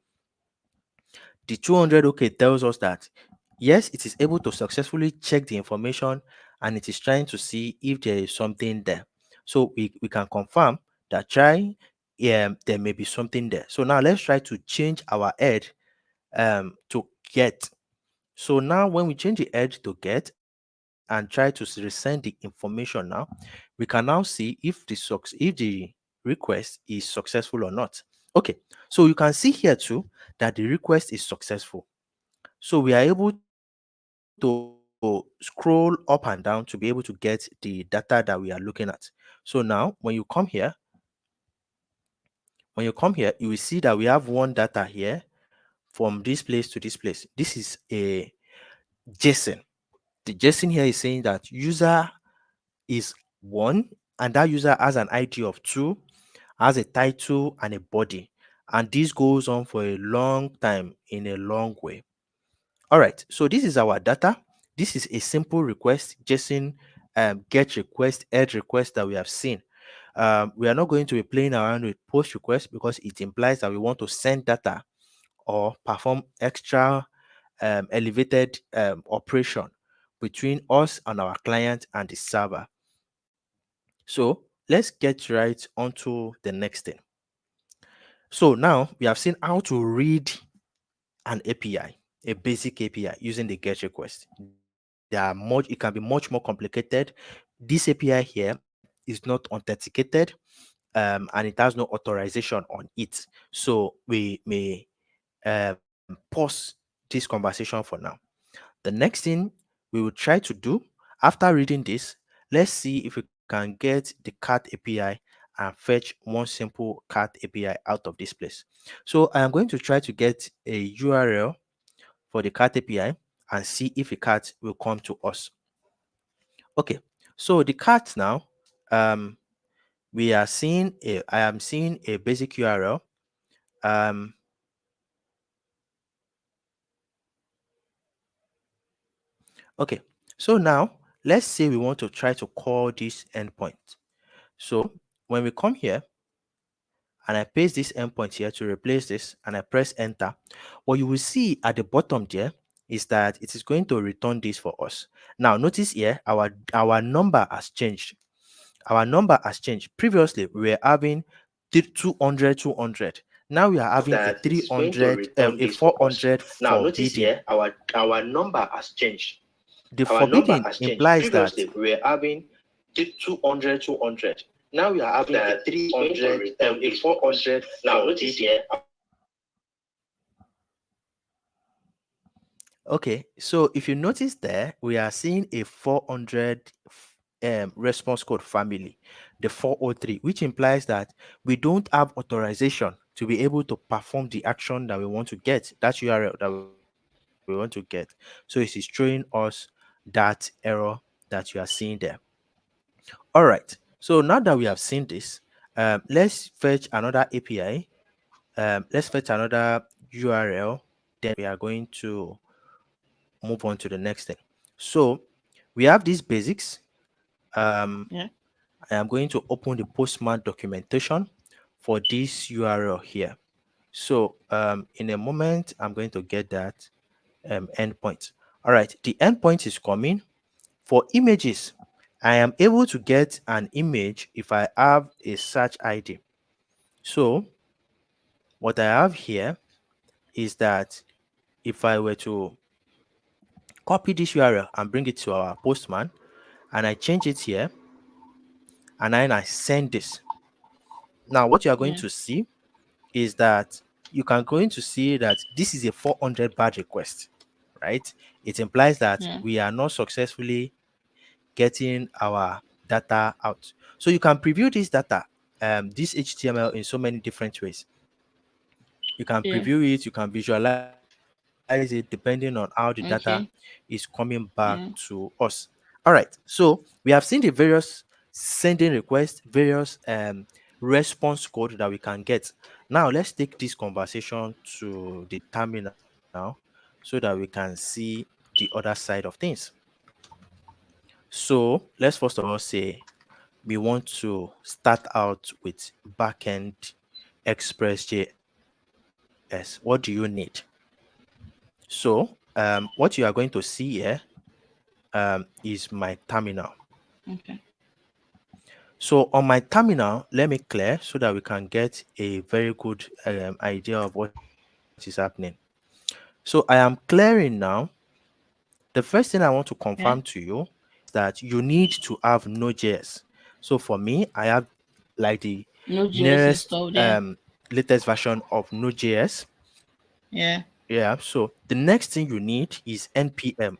The 200 OK tells us that yes, it is able to successfully check the information and it is trying to see if there is something there. So we can confirm that there may be something there. So now let's try to change our head to get. So now when we change the edge to get and try to resend the information now, we can now see if the request is successful or not. Okay, so you can see here too that the request is successful. So we are able to scroll up and down to be able to get the data that we are looking at. So now when you come here, you will see that we have one data here from this place to this place. This is a JSON. The JSON here is saying that user is one, and that user has an ID of two, has a title and a body. And this goes on for a long time in a long way. All right, so this is our data. This is a simple request, JSON get request, add request that we have seen. We are not going to be playing around with post request because it implies that we want to send data or perform extra elevated operation between us and our client and the server. So let's get right onto the next thing. So now we have seen how to read an API, a basic API using the GET request. It can be much more complicated. This API here is not authenticated, and it has no authorization on it. So we may pause this conversation for now. The next thing we will try to do after reading this, let's see if we can get the cat API and fetch one simple cat API out of this place. So I am going to try to get a URL for the cat API and see if a cat will come to us. Okay, so the cat now, um, I am seeing a basic URL. Um, okay, so now let's say we want to try to call this endpoint. So when we come here and I paste this endpoint here to replace this and I press enter, what you will see at the bottom there is that it is going to return this for us. Now notice here our number has changed. Our number has changed. Previously we were having 200. Now we are having a That it is going to 300 return a this for us. 400 Now notice forbidden. here our number has changed. The Our number forbidden has changed. implies that Previously we were having 200. Now we are having a 300 a 400. Now notice here. okay, so if you notice there, we are seeing a 400 response code family, the 403, which implies that we don't have authorization to be able to perform the action that we want to get, that URL that we want to get. So it is showing us that error that you are seeing there. All right, so now that we have seen this, let's fetch another API. Let's fetch another URL. Then we are going to move on to the next thing. So we have these basics. Yeah. I am going to open the Postman documentation for this URL here. So in a moment, I'm going to get that endpoint. All right, the endpoint is coming. For images, I am able to get an image if I have a search ID. So what I have here is that if I were to copy this URL and bring it to our Postman, and I change it here, and then I send this. Now, what you are going Yeah. to see is that you can going to see that this is a 400 badge request, right? It implies that Yeah. we are not successfully getting our data out. So you can preview this data, this HTML in so many different ways. You can Yeah. preview it, you can visualize it depending on how the data is coming Okay. back to Yeah. us. All right, so we have seen the various sending requests, various response code that we can get. Now let's take this conversation to the terminal so that we can see the other side of things. So let's first of all say we want to start out with backend Express.js. What do you need? So what you are going to see here is my terminal. Okay. So on my terminal, let me clear so that we can get a very good idea of what is happening. So I am clearing now. The first thing I want to confirm to Yeah. you is that you need to have Node.js. So for me, I have like the Node.js nearest installed. Yeah. latest version of Node.js. Yeah. Yeah, so the next thing you need is npm.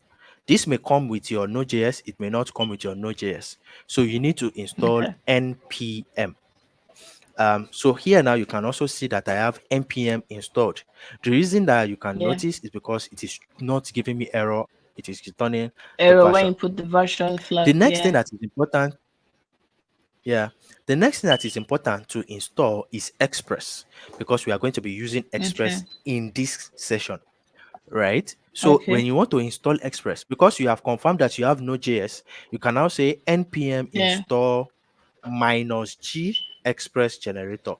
This may come with your Node.js, it may not come with your Node.js. So you need to install Okay. npm. So here now you can also see that I have npm installed. The reason that you can Yeah. notice is because it is not giving me error, it is returning the Error when version. you put the version The flag. next thing Yeah. that is important, yeah, the next thing that is important to install is Express because we are going to be using Okay. Express in this session, right? So when Okay. you want to install Express, because you have confirmed that you have Node.js, you can now say npm Yeah. install -g Express generator.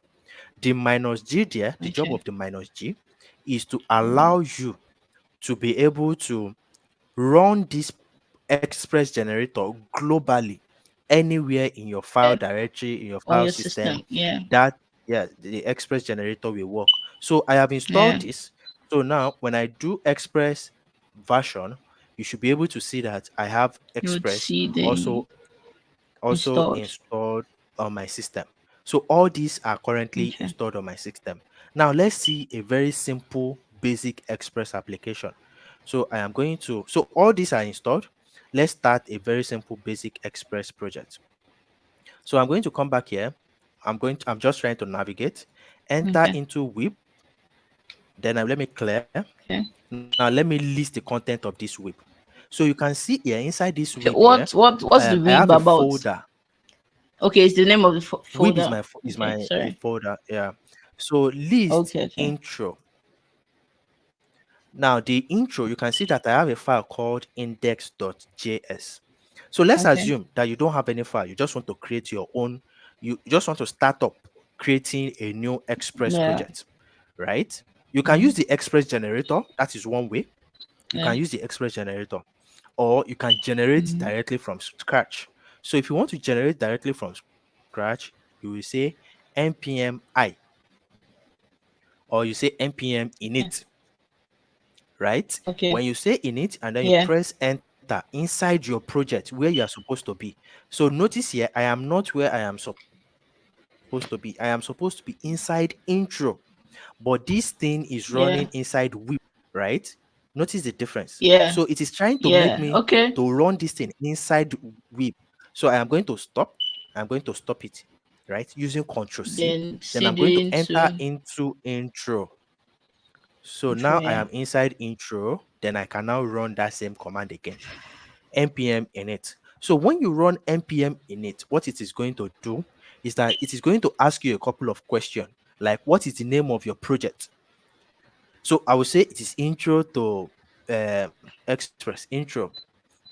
The -g there, the job Okay. of the -g is to allow you to be able to run this Express generator globally anywhere in your file Yeah. directory, in your On file your system. system. Yeah. That yeah, the Express generator will work. So I have installed Yeah. this. So now when I do Express version, you should be able to see that I have You would Express see the also installed. installed on my system. So all these are currently Okay. installed on my system. Now let's see a very simple basic Express application. So I am going to, so all these are installed. Let's start a very simple basic Express project. So I'm going to come back here. I'm just trying to navigate, enter Okay. into whip. Then let me clear. Okay. Now let me list the content of this whip. So you can see here inside this Okay. whip here, What's the I have weeb a about? folder. Okay, it's the name of the Weeb is folder. my is Okay, my a sorry. folder. Yeah. So list Okay, okay. intro. Now the intro, you can see that I have a file called index.js. So let's Okay. assume that you don't have any file. You just want to create your own. You just want to start up creating a new Express Yeah. project, right? You can Mm-hmm. use the Express generator. That is one way. You Yeah. can use the Express generator, or you can generate Mm-hmm. directly from scratch. So if you want to generate directly from scratch, you will say npm I, or you say npm init, right? When Okay. you say init and then you Yeah. press enter inside your project where you are supposed to be. So notice here, I am not where I am supposed to be. I am supposed to be inside intro, but this thing is running inside whip, Yeah. right? Notice the difference. So it Yeah. is trying to make me Yeah. Okay. to run this thing inside whip. So I am going to stop. I'm going to stop it, right? Using Control C. Then Then I'm CD going to enter into into intro. So intro. now I Yeah. am inside intro. Then I can now run that same command again. npm init. So when you run npm init, what it is going to do is that it is going to ask you a couple of questions, like what is the name of your project? So I will say it is intro to Express intro.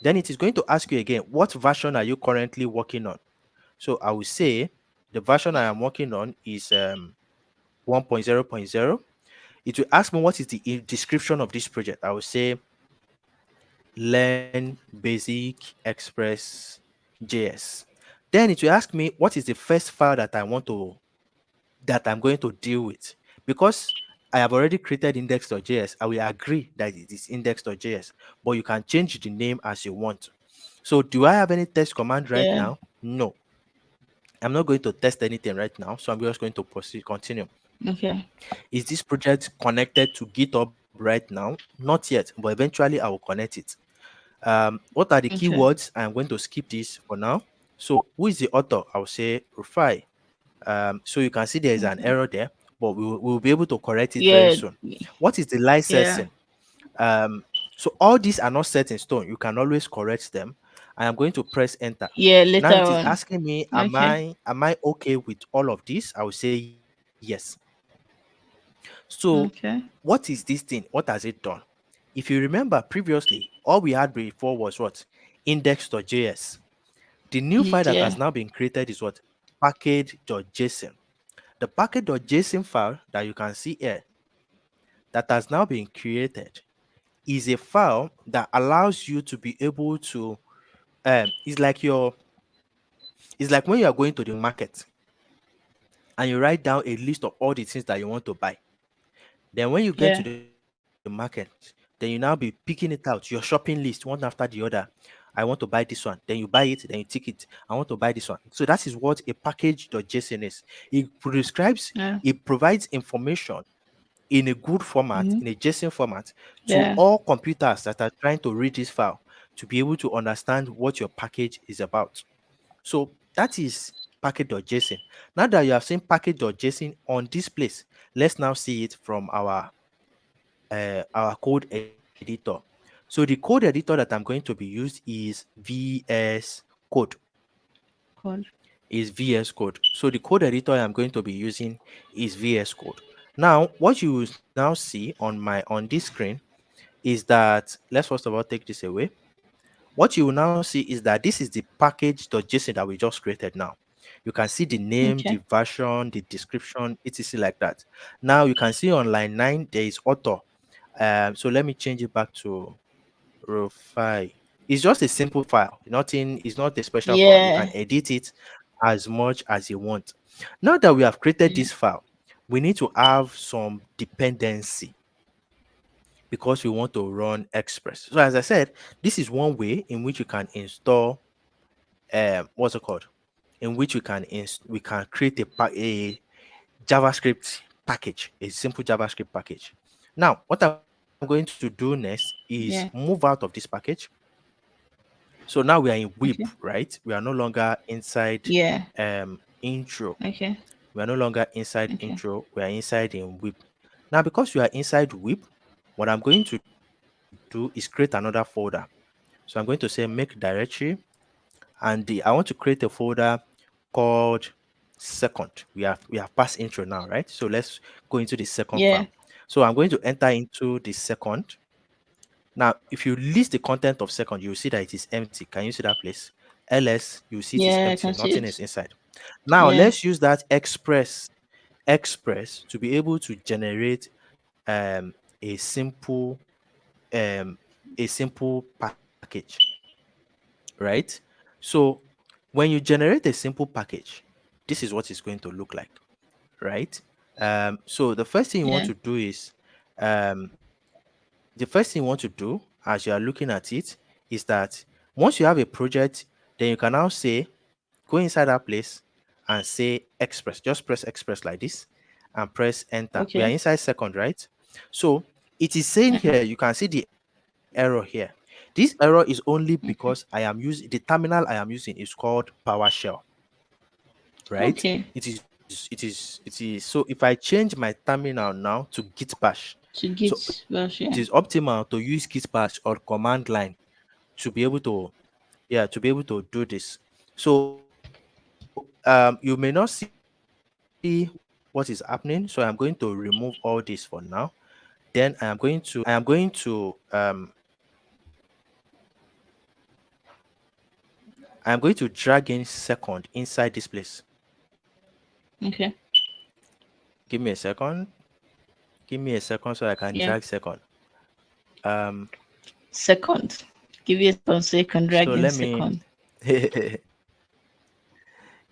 Then it is going to ask you again, what version are you currently working on? So I will say the version I am working on is 1.0.0. It will ask me what is the description of this project. I will say learn basic express JS. Then it will ask me what is the first file that I'm going to deal with. Because I have already created index.js, I will agree that it is index.js, but you can change the name as you want. So do I have any test command right Yeah. now? No. I'm not going to test anything right now, so I'm just going to proceed, continue. Okay. Is this project connected to GitHub right now? Not yet, but eventually I will connect it. What are the Okay. keywords? I'm going to skip this for now. So who is the author? I'll say Rufai. So you can see there is an Okay. error there, but we'll be able to correct it very Yeah. soon. What is the Yeah. licensing? So all these are not set in stone. You can always correct them. I am going to press enter. Yeah. Now Later it is on. asking me, Okay. am I okay with all of this? I will say yes. So Okay. what is this thing? What has it done? If you remember previously, all we had before was what? Index.js. The new file that Yeah. has now been created is what? Package.json. The package.json file that you can see here that has now been created is a file that allows you to be able to it's like it's like when you are going to the market and you write down a list of all the things that you want to buy. Then when you get to Yeah. the market, then you now be picking it out, your shopping list one after the other. I want to buy this one. Then you buy it, then you tick it. I want to buy this one. So that is what a package.json is. Yeah. It provides information in a good format, Mm-hmm. in a JSON format, to Yeah. all computers that are trying to read this file to be able to understand what your package is about. So that is package.json. Now that you have seen package.json on this place, let's now see it from our code editor. So the code editor that I'm going to be used is VS Code. Code. Is VS Code. So the code editor I'm going to be using is VS Code. Now, what you will now see on this screen is that let's first of all take this away. What you will now see is that this is the package.json that we just created now. You can see the name, the Okay. version, the description, etc. like that. Now you can see on line 9 there is author. So let me change it back to Rufai. It's just a simple file. Nothing. It's not a special file. You can Yeah. edit it as much as you want. Now that we have created this file, we need to have some dependency because we want to run Express. So as I said, this is one way in which you can install what's it called? In which we can create a JavaScript package, a simple JavaScript package. Now, what I'm going to do next is move Yeah. out of this package. So now we are in whip, Okay. right? We are no longer inside Yeah. intro. Okay. We are no longer inside Okay. intro. We are inside in whip. Now, because you are inside whip, what I'm going to do is create another folder. So I'm going to say make directory, and I want to create a folder called second. We have passed intro now, right? So let's go into the second Yeah. file. So I'm going to enter into the second. Now, if you list the content of second, you will see that it is empty. Can you see that place? ls, you see it is Yeah, I empty, can see nothing it. is inside. Now Yeah. let's use that express to be able to generate a simple um package, right? So when you generate a simple package, this is what it's going to look like, right? So the first thing you want Yeah. to do is um the first thing you want to do as you are looking at it is that once you have a project, then you can now say go inside that place and say express. Just press express like this and press enter. We are Okay. inside second, right? So it is saying Uh-huh. here, you can see the error here. This error is only because I am Okay. using the terminal I am using is called PowerShell, right? Okay. It is so if I change my terminal now to git bash, To so get it is version. Yeah. optimal to use git bash or command line to be able to, yeah, to be able to do this. So you may not see what is happening, so I'm going to remove all this for now. Then I am going to drag in second inside this place. Okay. Give me a second. Give me a second so I can Yeah. drag second. Um, Second. Give you a second, so drag in let me second.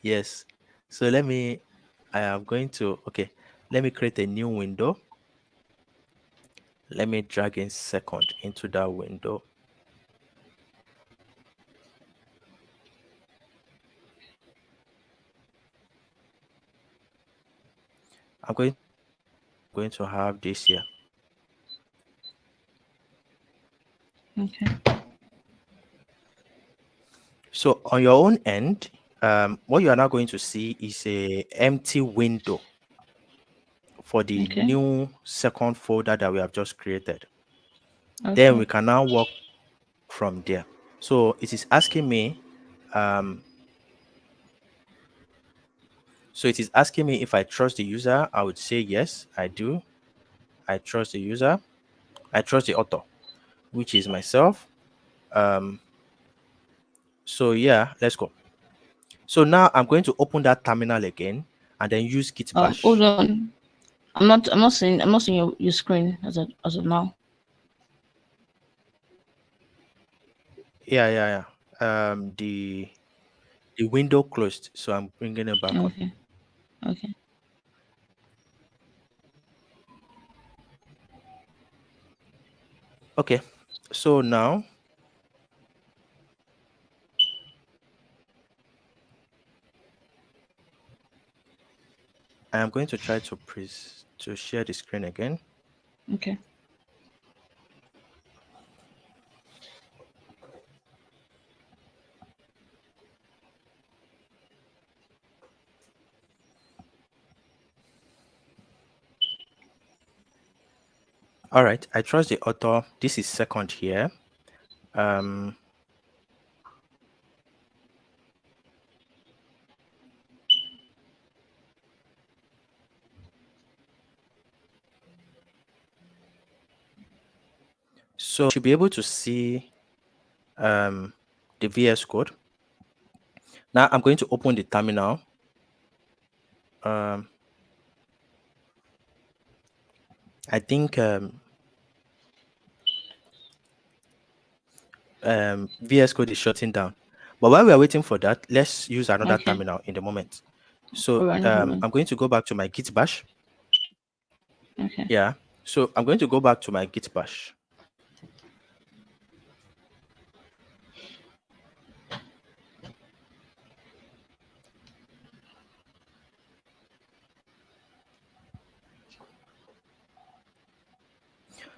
yes. So let me I am going to okay. Let me create a new window. Let me drag in second into that window. I'm going to have this here. Okay. So on your own end, what you are now going to see is a empty window for the Okay. new second folder that we have just created. Then we Okay. can now work from there. So it is asking me, um, if I trust the user. I would say yes, I do. I trust the user. I trust the author, which is myself. Um, so yeah, let's go. So now I'm going to open that terminal again and then use git Hold bash. on. I'm not seeing your screen as of now. Yeah. The window closed, so I'm bringing it back on. Okay. Okay. Okay, so now I am going to try to share the screen again. Okay. All right, I trust the author. This is second here. Um, so you should be able to see the VS Code. Now I'm going to open the terminal. Um, I think VS Code is shutting down. But while we are waiting for that, let's use another Okay. terminal in the moment. So All right, no I'm problem. going to go back to my git bash. Okay. Yeah. So I'm going to go back to my git bash.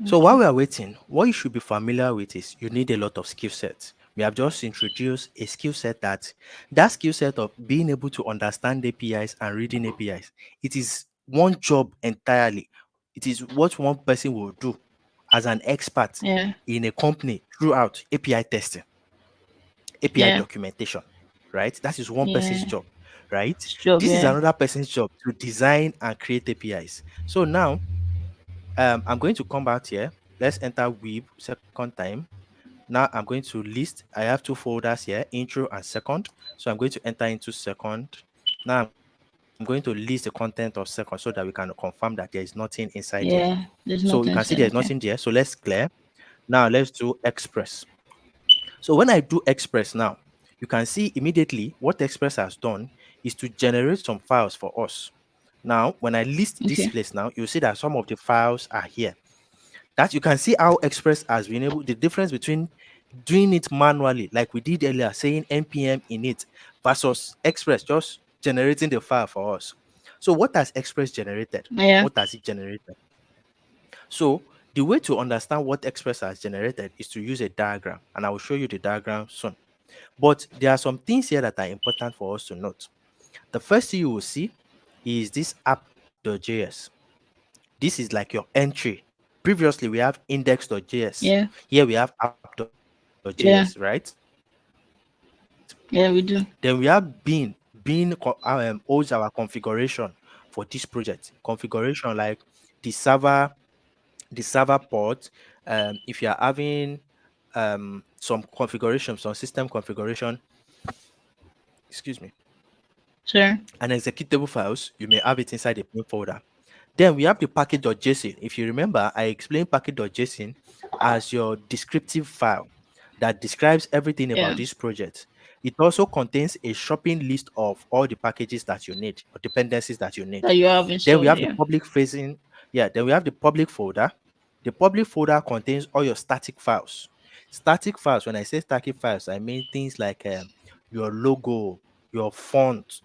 So while Okay. we are waiting, what you should be familiar with is you need a lot of skill sets. We have just introduced a skill set that skill set of being able to understand APIs and reading APIs. It is one job entirely. It is what one person will do as an expert Yeah. in a company throughout API testing, API Yeah. documentation, right? That is one person's Yeah. job, right? It's job. This is Yeah. another person's job to design and create APIs. So now I'm going to come out here. Let's enter Weeb second time. Now I'm going to list. I have two folders here, intro and second. So I'm going to enter into second. Now I'm going to list the content of second so that we can confirm that there is nothing inside here. Yeah. So you There's can see nothing there's said. nothing Okay. there. So let's clear. Now let's do Express. So when I do Express now, you can see immediately what Express has done is to generate some files for us. Now, when I list this Okay. place now, you'll see that some of the files are here. That you can see how Express has been able, the difference between doing it manually, like we did earlier, saying npm init versus Express just generating the file for us. So what has Express generated? Yeah. What has it generated? So the way to understand what Express has generated is to use a diagram, and I will show you the diagram soon. But there are some things here that are important for us to note. The first thing you will see is this app.js. This is like your entry. Previously, we have index.js. Yeah. Here we have app.js, right? Yeah. Yeah. We Then we do. have holds our configuration for this project. Configuration like the server, the server port. If you are having some configuration, some system configuration, excuse me, Sure. and executable files, you may have it inside the main folder. Then we have the package.json. If you remember, I explained package.json as your descriptive file that describes everything about Yeah. this project. It also contains a shopping list of all the packages that you need or dependencies that you need. That you have Then we installed. have the Yeah. public facing, yeah, then we have the public folder. The public folder contains all your static files. Static files, when I say static files, I mean things like your logo, your font,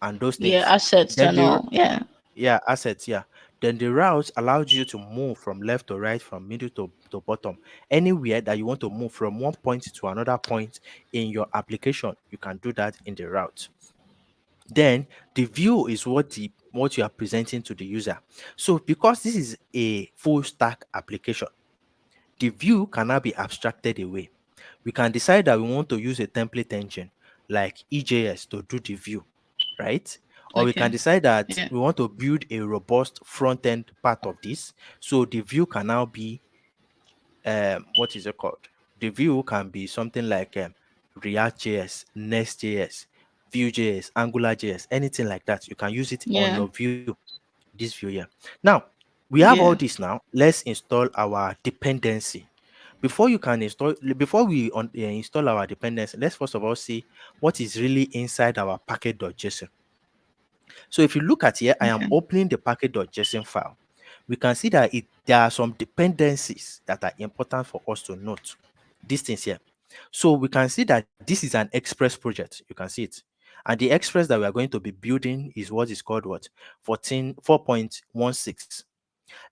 and those Yeah. things. Assets Then and the all. Yeah. yeah, assets, yeah. Then the routes allows you to move from left to right, from middle to bottom. Anywhere that you want to move from one point to another point in your application, you can do that in the route. Then the view is what you are presenting to the user. So because this is a full stack application, the view cannot be abstracted away. We can decide that we want to use a template engine like EJS to do the view, right? Or we can Okay. decide that Yeah. we want to build a robust front end part of this. So the view can now be what is it called? The view can be something like React.js, Next.js, Vue.js, AngularJS, anything like that. You can use it on Yeah. your view, this view here. Now, we have all Yeah. this now. Let's install our dependency. Before we install our dependency, let's first of all see what is really inside our package.json. So if you look at here, I am Okay. opening the package.json file. We can see that there are some dependencies that are important for us to note. These things here. So we can see that this is an Express project. You can see it. And the Express that we are going to be building is what is called what? 4.16.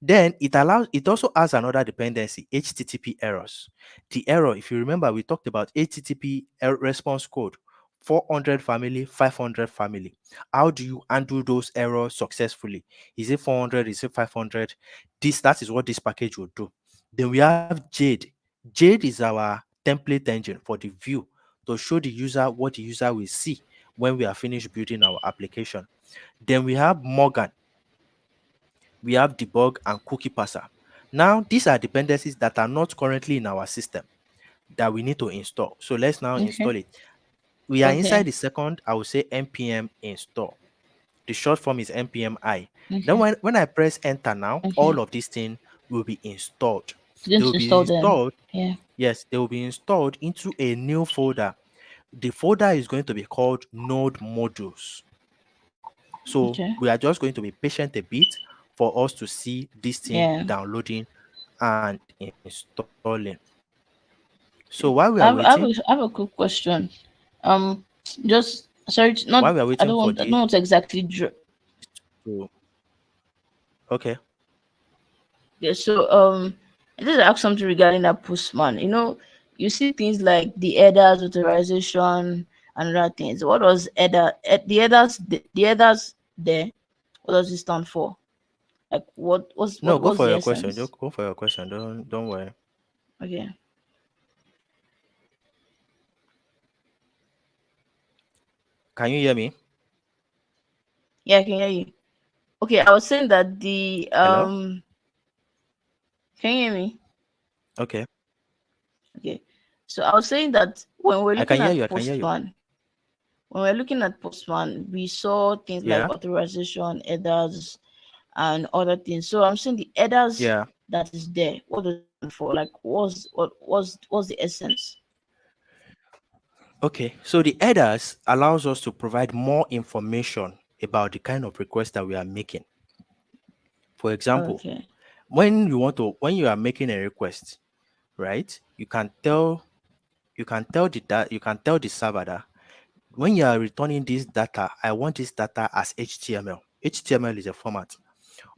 Then it also has another dependency, HTTP errors. The error, if you remember, we talked about HTTP response code, 400 family, 500 family. How do you undo those errors successfully? Is it 400? Is it 500? That is what this package will do. Then we have Jade. Jade is our template engine for the view to show the user what the user will see when we are finished building our application. Then we have Morgan, we have debug and cookie parser. Now, these are dependencies that are not currently in our system that we need to install. So let's now Okay. install it. We are inside Okay. the second, I will say npm install. The short form is npm I. Then Okay. when I press enter now, Okay. all of these things will be installed. They Didn't will be install them. installed, Yeah. yes, they will be installed into a new folder. The folder is going to be called node modules. So Okay. we are just going to be patient a bit for us to see this thing Yeah. downloading and installing. So while we are I waiting, have a quick question. Um, just sorry, while not we are I waiting don't for want I this don't want to exactly to, okay, yeah, so I just ask something regarding that postman. You see things like the headers authorization and other things. What was the headers there? What does it stand for? Like no, go what's for the your question. Just essence? go for your question. Don't worry. Okay. Can you hear me? Yeah, I can hear you. Okay, I was saying that the Hello? can you hear me? Okay. Okay. So I was saying that when we're I can looking hear you. at I can hear you. postman, when we're looking at postman, we saw things like Yeah. authorization, headers, and other things. So I'm saying the headers Yeah. that is there. What does it stand for? Like, what's the essence? Okay. So the headers allows us to provide more information about the kind of request that we are making. For example, Okay. when you are making a request, right? You can tell the server that when you are returning this data, I want this data as HTML. HTML is a format.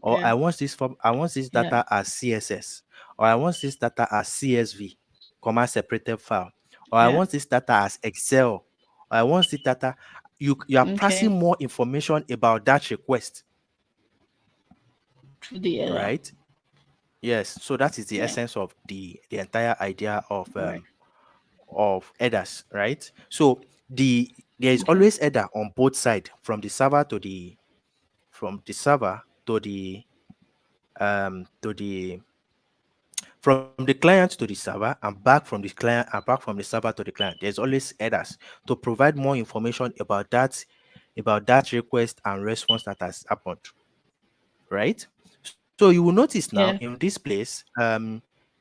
Or Yeah. I want this Yeah. data as CSS, or I want this data as CSV, comma separated file, or I Yeah. want this data as Excel, or I want this data. You are passing Okay. more information about that request, Through the header. right? Yes. So that is the Yeah. essence of the entire idea Right. of headers, right? So there is Okay. always header on both sides, from the server to the from the client to the server and back from the client and back from the server to the client. There's always headers to provide more information about that request and response that has happened, right? So you will notice now Yeah. in this place,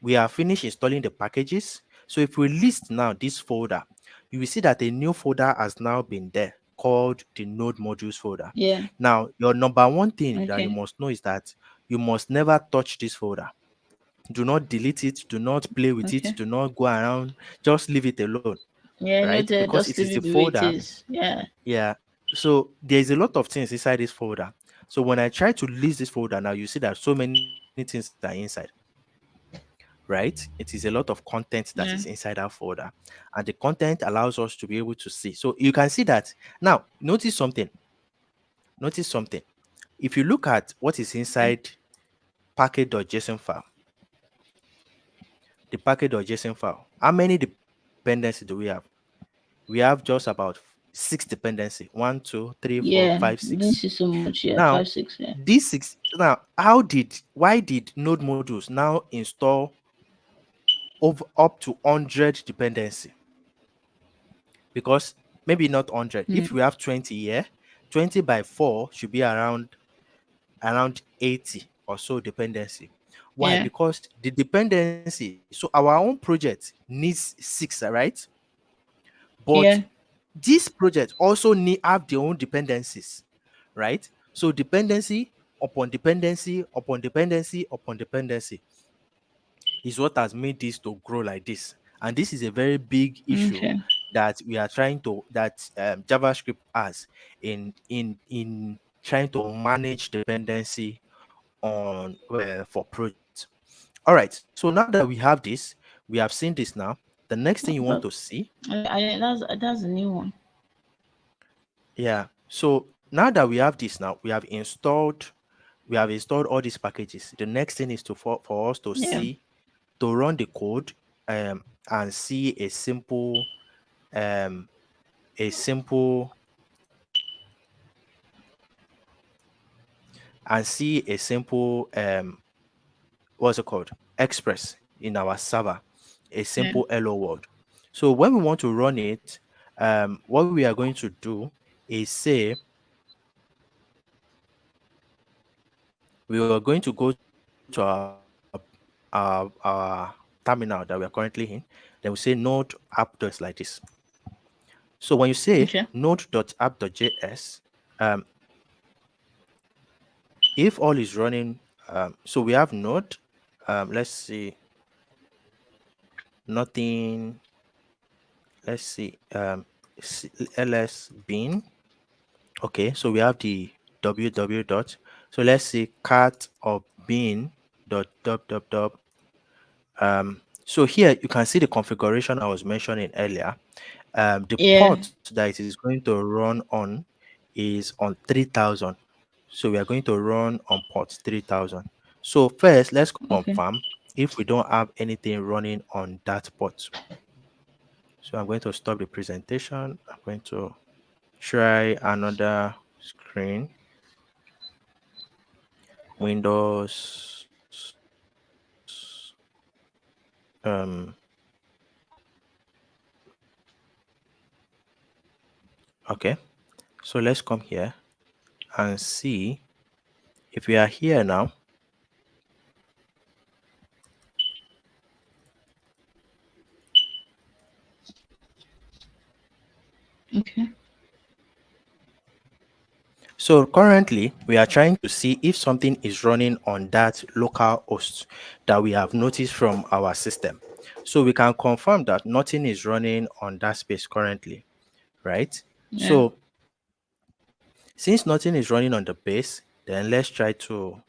we are finished installing the packages. So if we list now this folder, you will see that a new folder has now been there called the node modules folder. Yeah. Now your number one thing that you Okay. must know is that you must never touch this folder. Do not delete it, do not play with it, Okay. do not go around, just leave it alone, Yeah. right? Noted. Because Just it is leave the it the way it folder. is. Yeah. Yeah. So there's a lot of things inside this folder. So when I try to list this folder now, you see that so many things are inside, right? It is a lot of content that is Yeah. inside that folder, and the content allows us to be able to see. So you can see that now. Notice something. If you look at what is Okay. inside package.json file, the package.json file, how many dependencies do we have? We have just about six dependency. One, two, three, four, five, Yeah. six. We didn't see so much. Yeah. Now, 5, 6. Yeah. these six. Now, why did node modules now install over up to 100 dependency? Because maybe not 100. Hmm. If we have 20 here, 20 by 4 should be around 80 or so dependency. Why? Yeah. Because the dependency, so our own project needs 6, right? But Yeah. this project also have their own dependencies, right? So dependency upon dependency upon dependency upon dependency is what has made this to grow like this. And this is a very big issue Okay. that we are trying to that JavaScript has in trying to manage dependency on for projects. All right. So now that we have this, we have seen this now. The next thing you want But to see, that's a new one. yeah. So now that we have this now, we have installed all these packages. The next thing is for us to Yeah. see to run the code and see um a simple a simple what's it called, express in our server, a Yeah. simple hello world. So when we want to run it, what we are going to do is say we are going to go to our terminal that we are currently in. Then we say node app.js like this. So when you say Okay. node.app.js, If all is running, so we have node. Let's see, nothing. Let's see, ls bin. Okay, so we have the www dot. So let's see cat or bin dot dot. So here you can see the configuration I was mentioning earlier. The Yeah. port that it is going to run on is on 3000. So we are going to run on port 3000. So first, let's Okay. confirm if we don't have anything running on that port. So I'm going to stop the presentation. I'm going to try another screen. Windows. Um, okay. So let's come here and see if we are here now. Okay. So currently we are trying to see if something is running on that local host that we have noticed from our system. So we can confirm that nothing is running on that space currently, right? Yeah. So since nothing is running on the base, then let's try to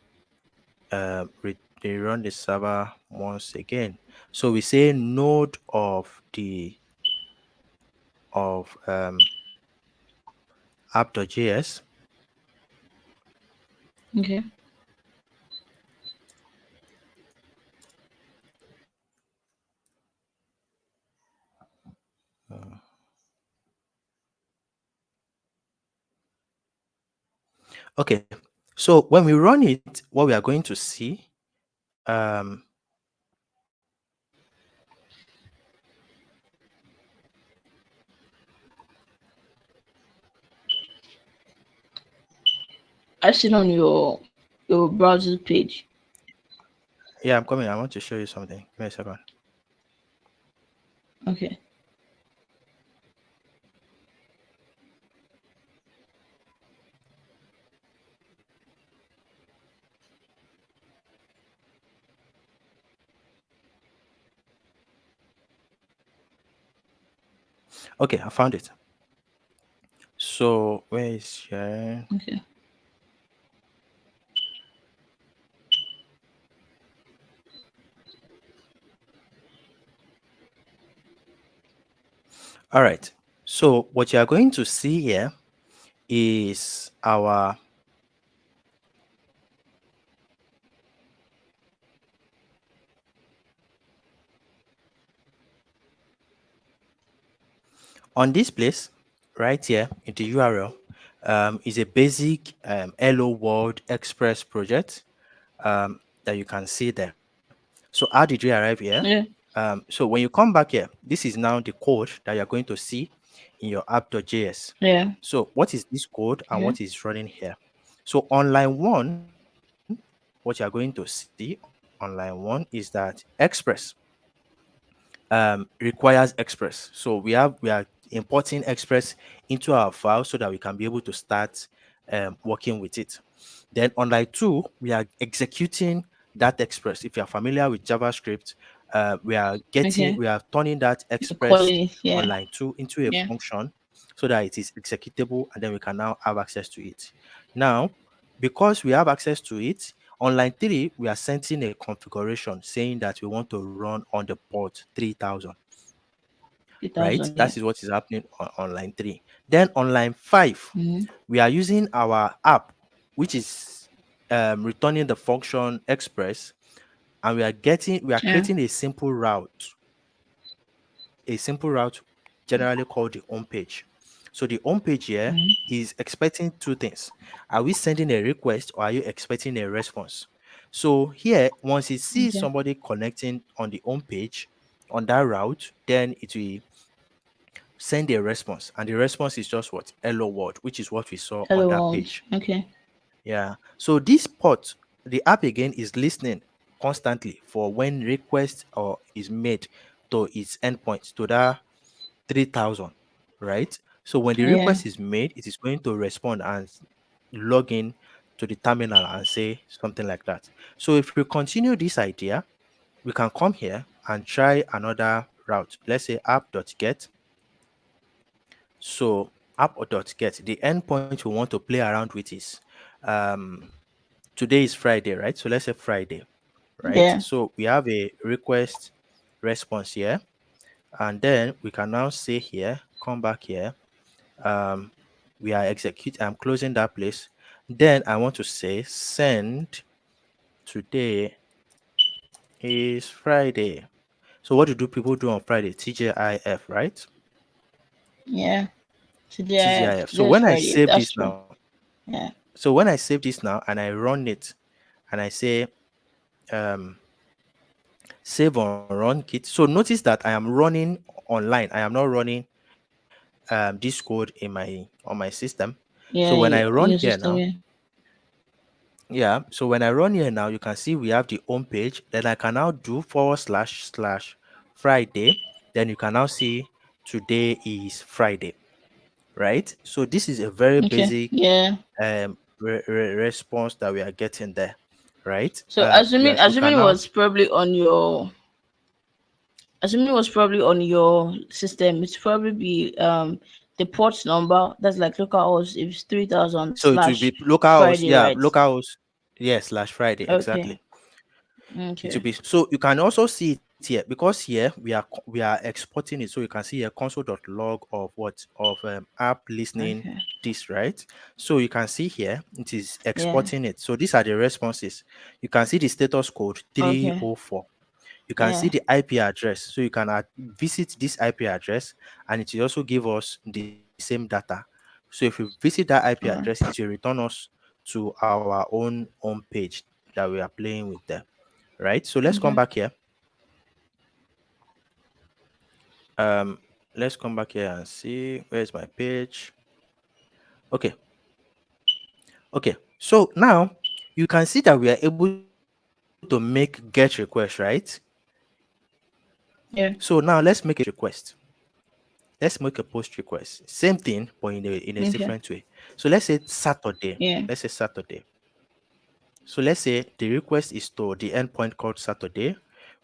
rerun the server once again. So we say node of the of app.js. Okay. Okay, so when we run it, what we are going to see, um, I see it on your browser page. yeah, I'm coming. I want to show you something. Give me a second. Okay. Okay, I found it. So where is sharing? Okay. All right. So what you are going to see here is our on this place right here in the URL is a basic Hello World Express project that you can see there. So how did we arrive here? Yeah. So when you come back here, this is now the code that you're going to see in your app.js. Yeah. So what is this code and Okay. what is running here? So on line one, what you're going to see on line one is that Express requires Express. So we are importing Express into our file so that we can be able to start working with it. Then on line two, we are executing that Express. If you're familiar with JavaScript, Okay. we are turning that The Express quality. on Yeah. line two into a Yeah. function so that it is executable and then we can now have access to it. Now, because we have access to it, on line 3, we are sending a configuration saying that we want to run on the port 3000, right? 3,000. Yeah. That is what is happening on line 3. Then on line 5, Mm-hmm. we are using our app, which is returning the function express, and we are Yeah. creating a simple route generally called the home page. So the home page here Mm-hmm. is expecting two things. Are we sending a request or are you expecting a response? So here, once it sees Okay. somebody connecting on the home page on that route, then it will send a response. And the response is just what? Hello world, which is what we saw on Hello that world. page. Okay. Yeah. So this port, the app again is listening constantly for when request or is made to its endpoint, to that 3000, right? So when the Yeah. request is made, it is going to respond and log in to the terminal and say something like that. So if we continue this idea, we can come here and try another route. Let's say app.get. So app.get, the endpoint we want to play around with is um, today is Friday, right? So let's say Friday, right? Yeah. So we have a request response here, and then we can now say here, come back here. Um, we are execute. I'm closing that place. Then I want to say send today is Friday. So what do people do on Friday? TJIF, right? Yeah. Today, TGIF. So today's when I Friday. save That's this true. now, Yeah. so when I save this now and I run it and I say um save on run kit. So notice that I am running online. I am not running this code on my system. So when I Yeah. run On here your now, system. Yeah. yeah. So when I run here now, you can see we have the home page. Then I can now do // Friday. Then you can now see today is Friday, right? So this is a very Okay. basic Yeah. response that we are getting there, right? So Yeah, you assuming can it now. was probably on your assuming it was probably on your system, it's probably be the port number. That's like localhost. If it's 3000 So it will slash be localhost, Friday, yeah, right? localhost, yeah, /Friday, Okay. exactly. It will Okay. be so you can also see it here because here we are exporting it, so you can see here console.log of what of app listening Okay. this, right? So you can see here it is Yeah. exporting it. So these are the responses. You can see the status code Okay. 304. You can see Yeah. the IP address. So you can visit this IP address and it will also give us the same data. So if you visit that IP address, Alright. it will return us to our own home page that we are playing with there. Right. So let's come Okay. back here. Um, let's come back here and see where's my page. Okay. Okay. So now you can see that we are able to make get request, right? Yeah. So now let's make a request. Let's make a post request. Same thing, but in a Okay. different way. So let's say Saturday. Yeah. Let's say Saturday. So let's say the request is to the endpoint called Saturday.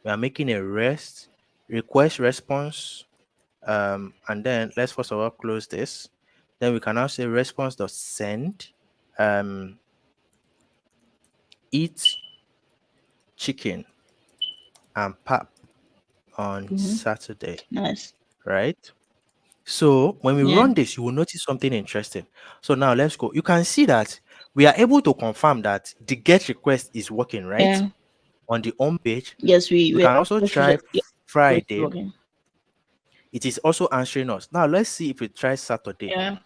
We are making a request response. And then let's first of all close this. Then we can now say response.send eat chicken and pap on Mm-hmm. Saturday, Nice. right? So when we Yeah. run this, you will notice something interesting. So now let's go. You can see that we are able to confirm that the get request is working, right? Yeah. On the home page. Yes, We we can also able to try yeah, it's Friday. working. It is also answering us. Now let's see if we try Saturday. Yeah.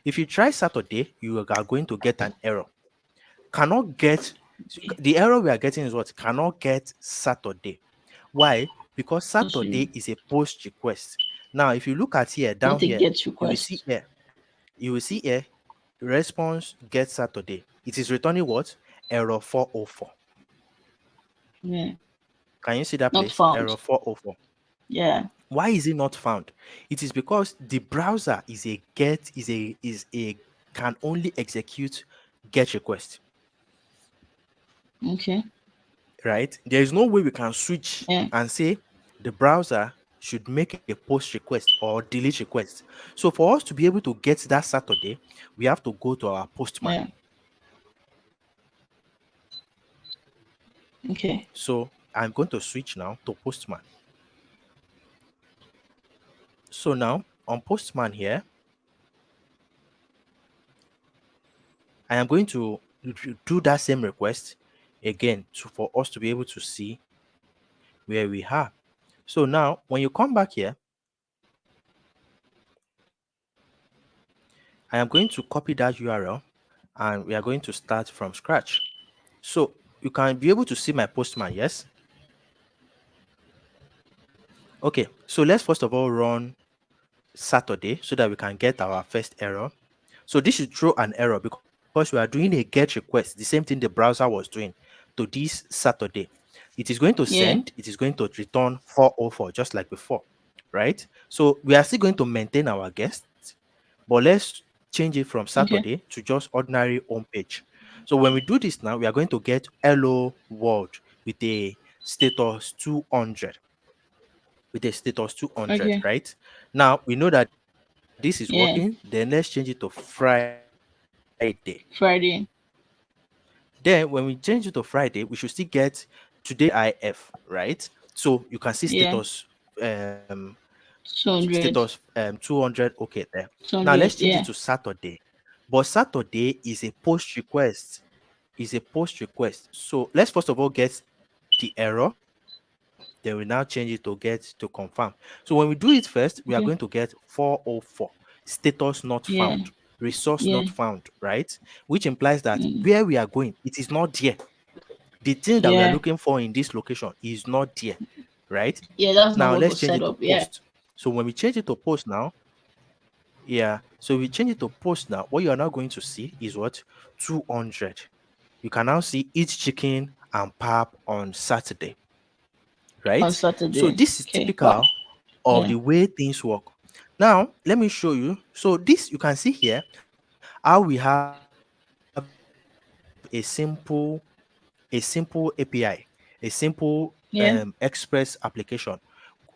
If you try Saturday, you are going to get an error. Cannot get Okay. the error we are getting is what cannot get Saturday. Why? Because Also, Saturday is a post request. Now, if you look at here down not a here, get you will see request. here you will see here response get Saturday. It is returning what? Error 404. Yeah. Can you see that Not place? Error found. 404. Yeah. Why is it not found? It is because the browser is a get is a can only execute get request, Okay. right? There is no way we can switch Yeah. and say the browser should make a post request or delete request. So for us to be able to get that Saturday, we have to go to our postman. Yeah. Okay. So I'm going to switch now to postman. So now on postman here, I am going to do that same request again for us to be able to see where we are. So now when you come back here, I am going to copy that URL and we are going to start from scratch. So you can be able to see my postman, yes? Okay, so let's first of all run Saturday so that we can get our first error. So this should throw an error because we are doing a get request, the same thing the browser was doing to this Saturday. It is going to send, Yeah. it is going to return 404 just like before, right? So we are still going to maintain our guests, but let's change it from Okay. Saturday to just ordinary home page. So when we do this now, we are going to get hello world with a status 200. With a status 200, Okay. right? Now we know that this is working. Then let's Yeah. change it to Friday. Friday. Then when we change it to Friday, we should still get today IF, right? So you can see Yeah. status status 200. 200. Okay, there. Now let's 200. change it to Yeah. Saturday. But Saturday is a post request. Is a post request. So let's first of all get the error. Then we now change it to get to confirm. So when we do it first, we are going to Okay. get 404 status not found, Yeah. resource not Yeah. found, right? Which implies that Mm. where we are going, it is not there. The thing that we are Yeah. looking for in this location is not there, right? Yeah, Now that's let's not change what it was to set up. post. Yeah. So when we change it to post now, yeah, so we change it to post now. What you are now going to see is what 200. You can now see each chicken and pap on Saturday, On right? So Saturday. this is Okay. Wow. typical of Yeah. the way things work. Now, let me show you. So this you can see here how we have a simple API, a simple Yeah. express application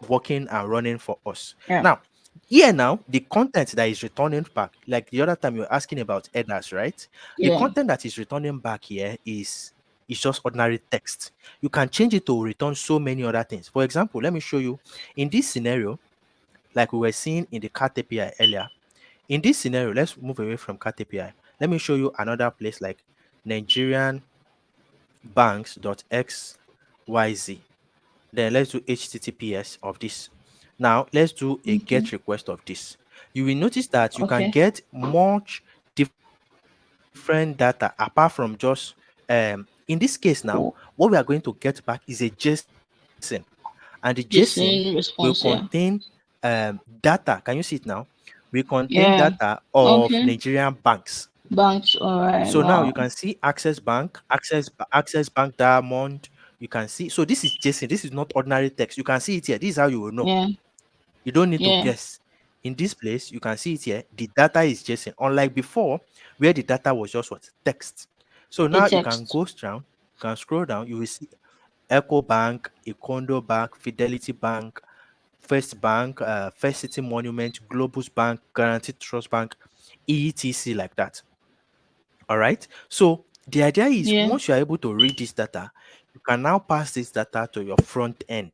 working and running for us. Yeah. Now, here now, the content that is returning back, like the other time you were asking about headers, right? The Yeah. content that is returning back here is just ordinary text. You can change it to return so many other things. For example, let me show you in this scenario, like we were seeing in the cat API earlier. In this scenario, let's move away from cat API. Let me show you another place like Nigerian banks.xyz. Then let's do HTTPS of this. Now let's do a Okay. get request of this. You will notice that you can Okay. get much different data apart from just in this case now. What we are going to get back is a JSON, and the JSON will Jason contain response. Yeah. data. Can you see it now? We contain data Yeah. of Okay. Nigerian banks. Banks. All right. So now you Wow. can see Access Bank, Access Bank Diamond. You can see. So this is JSON. This is not ordinary text. You can see it here. This is how you will know. Yeah. You don't need to Yeah. guess. In this place, you can see it here. The data is JSON. Unlike before, where the data was just what text. So A now you can text. go down. You can scroll down. You will see Echo Bank, Econdo Bank, Fidelity Bank, First Bank, First City Monument, Globus Bank, Guaranteed Trust Bank, ETC like that. All right. So the idea is Yeah. once you are able to read this data, you can now pass this data to your front end.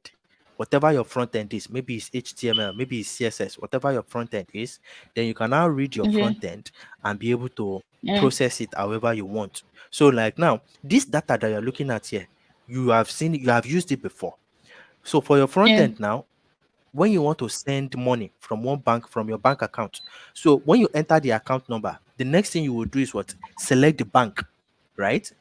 Whatever your front end is, maybe it's HTML, maybe it's CSS, whatever your front end is, then you can now read your Okay. front end and be able to Yeah. process it however you want. So, like now, this data that you're looking at here, you have seen it, you have used it before. So, for your front Yeah. end now, when you want to send money from one bank from your bank account, so when you enter the account number, the next thing you will do is what? Select the bank, right?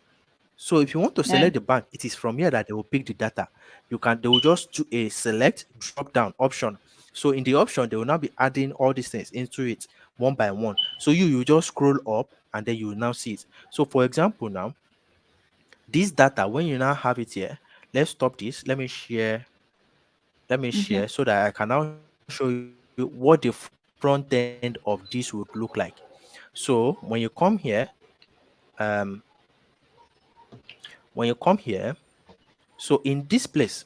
So if you want to Yeah. select the bank, it is from here that they will pick the data. They will just do a select drop down option. So in the option, they will now be adding all these things into it one by one. So you just scroll up and then you will now see it. So for example, now this data, when you now have it here, let's stop this. Let me share Okay. so that I can now show you what the front end of this would look like. So when you come here, um so in this place,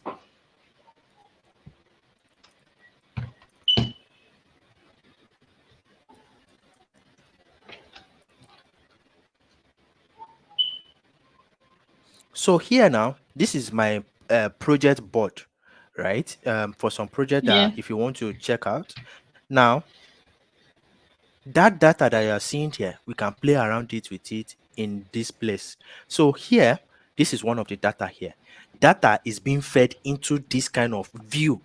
so here now, this is my project board, right? For some project Yeah. that if you want to check out. Now, that data that you're seeing here, we can play around it with it in this place. So here, this is one of the data here. Data is being fed into this kind of view,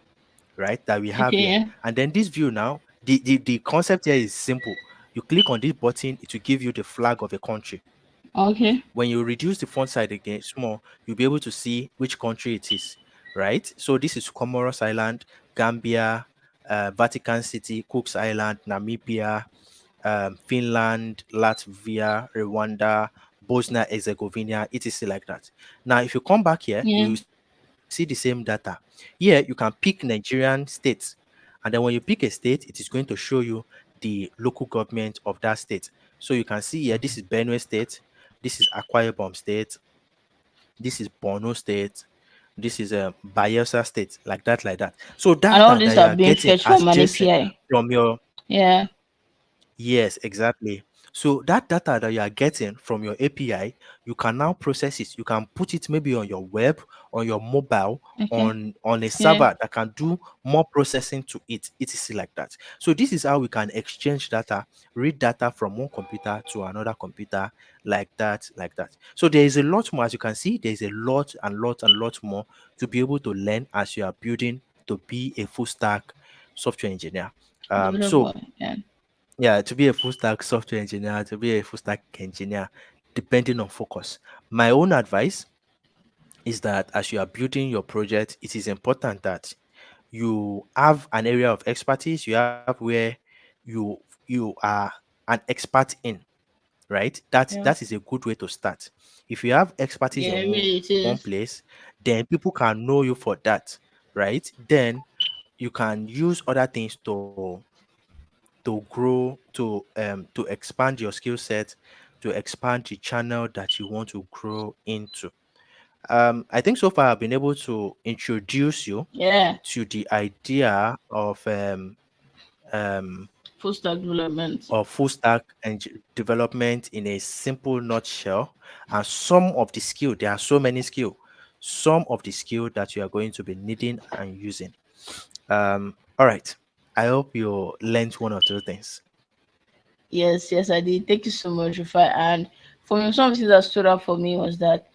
right, that we have Okay. here. Yeah. And then this view now, the concept here is simple. You click on this button, it will give you the flag of a country. Okay. When you reduce the font size again small, you'll be able to see which country it is, right? So this is Comoros Island, Gambia, Vatican City, Cook's Island, Namibia, Finland, Latvia, Rwanda, Bosnia Herzegovina, etc. like that. Now, if you come back here, you Yeah. will see the same data. Here, you can pick Nigerian states. And then when you pick a state, it is going to show you the local government of that state. So you can see here, this is Benue State, this is Akwa Ibom State, this is Borno State, this is Bayelsa State, like that, like that. So And all data that these you are are being getting fetched as from an JSON API. from your Yeah. Yes, exactly. So that data that you are getting from your API, you can now process it. You can put it maybe on your web, on your mobile, Okay. on a Yeah. server that can do more processing to it, etc. like that. So this is how we can exchange data, read data from one computer to another computer, like that, like that. So there is a lot more, as you can see, there is a lot and lot and lot more to be able to learn as you are building to be a full stack software engineer. So Developer. Yeah. yeah, to be a full stack software engineer, to be a full stack engineer, depending on focus. My own advice is that as you are building your project, it is important that you have an area of expertise, you have where you are an expert in, right? That Yeah. is a good way to start. If you have expertise Yeah. in Really, it one is. place, then people can know you for that, right? Then you can use other things to grow, to expand your skill set, to expand the channel that you want to grow into. I think so far I've been able to introduce you Yeah. to the idea um, Full stack development. of full stack and development in a simple nutshell, and some of the skill. There are so many skill. Some of the skill that you are going to be needing and using. All right. I hope you learned one or two things. Yes, yes, I did. Thank you so much, Rufai. And for me, some of the things that stood out for me was that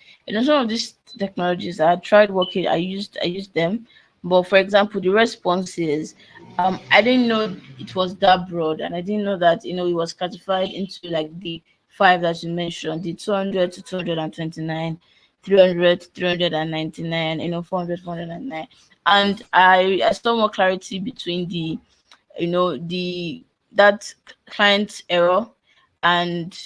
some of these technologies I tried working, I used them, but for example, the responses, I didn't know it was that broad, and I didn't know that it was classified into like the five that you mentioned, the 200 to 229, 300 to 399, 400, 409, and I saw more clarity between the that client error and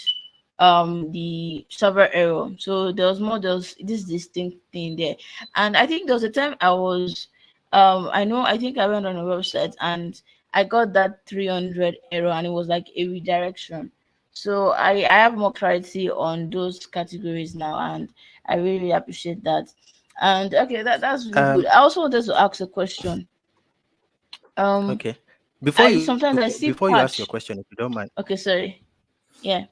the server error. So there was this distinct thing there. And I think there was a time I think I went on a website and I got that 300 error, and it was like a redirection. So I have more clarity on those categories now, and I really appreciate that. And okay, that's really good. Um, I also wanted to ask a question. um okay. I sometimes I see Before you ask your patch. question, if you don't mind, Okay, sorry. Yeah.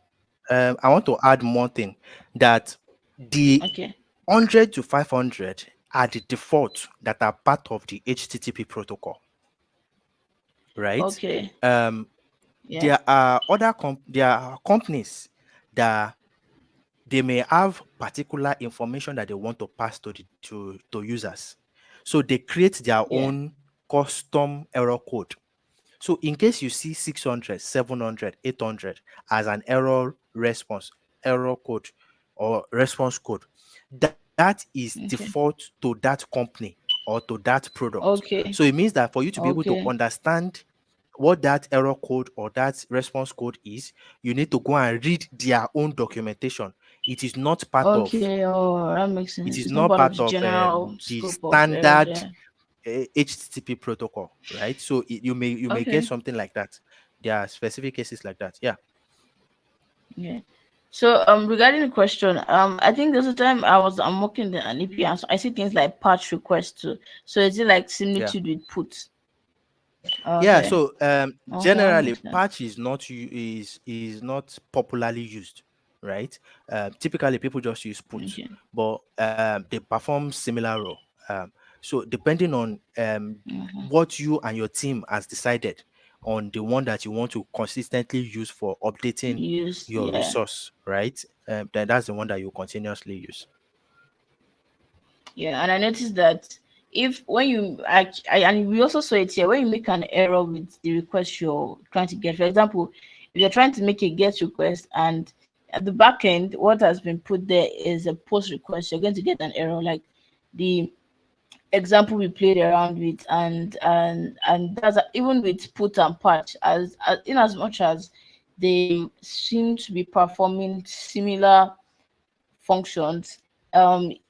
I want to add one thing, that the Okay. 100 to 500 are the default that are part of the HTTP protocol, right? Okay. Um, Yeah. there are there are companies that they may have particular information that they want to pass to users, so they create their Yeah. own custom error code. So in case you see 600, 700, 800 as an error code or response code, that is Okay. default to that company or to that product. So Okay. it means that for you to be able to Okay. understand what that error code or that response code is, you need to go and read their own documentation. It is not part of Okay. Oh, that makes it sense. is It's not not part of part the of general the scope of errors. standard Yeah. HTTP protocol, right? So you may get Okay. something like that. There are specific cases like that. Yeah, Yeah. So regarding the question, I think there's a time I'm working the an API, and so I see things like patch request too. So is it like yeah, similitude with put? yeah. Okay. So Okay, that generally, makes sense. patch is not popularly used, right? Typically, people just use put, Okay. but they perform similar role. So depending on Mm-hmm. what you and your team has decided on the one that you want to consistently use for updating Use, your yeah. resource, right? Then that's the one that you continuously use. Yeah, and I noticed that if when you and we also saw it here, when you make an error with the request you're trying to get, for example, if you're trying to make a get request and at the back end what has been put there is a post request, you're going to get an error like the example we played around with. And that's even with put and patch, as in as much as they seem to be performing similar functions.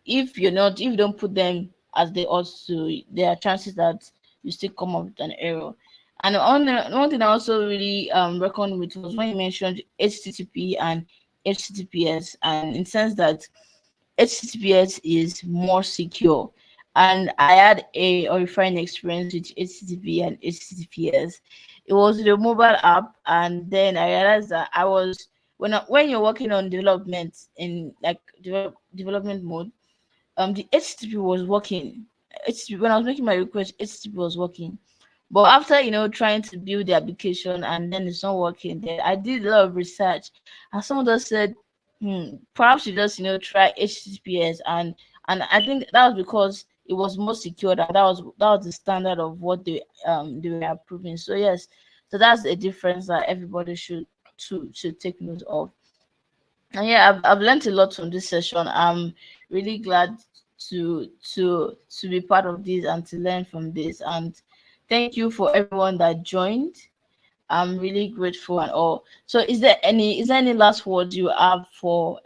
If you don't put them as they ought to, there are chances that you still come up with an error. And one thing I also really reckon with was when you mentioned HTTP and HTTPS, and in the sense that HTTPS is more secure. And I had a horrifying experience with HTTP and HTTPS. It was the mobile app, and then I realized that I was when you're working on development in like development mode, the HTTP was working. HTTP, when I was making my request, HTTP was working. But after trying to build the application and then it's not working, then I did a lot of research, and someone just said, perhaps you just try HTTPS, and I think that was because it was more secure, and that was the standard of what they were approving. So yes, so that's a difference that everybody should take note of. And yeah, I've learned a lot from this session. I'm really glad to be part of this and to learn from this. And thank you for everyone that joined. I'm really grateful and all. So is there any last words you have for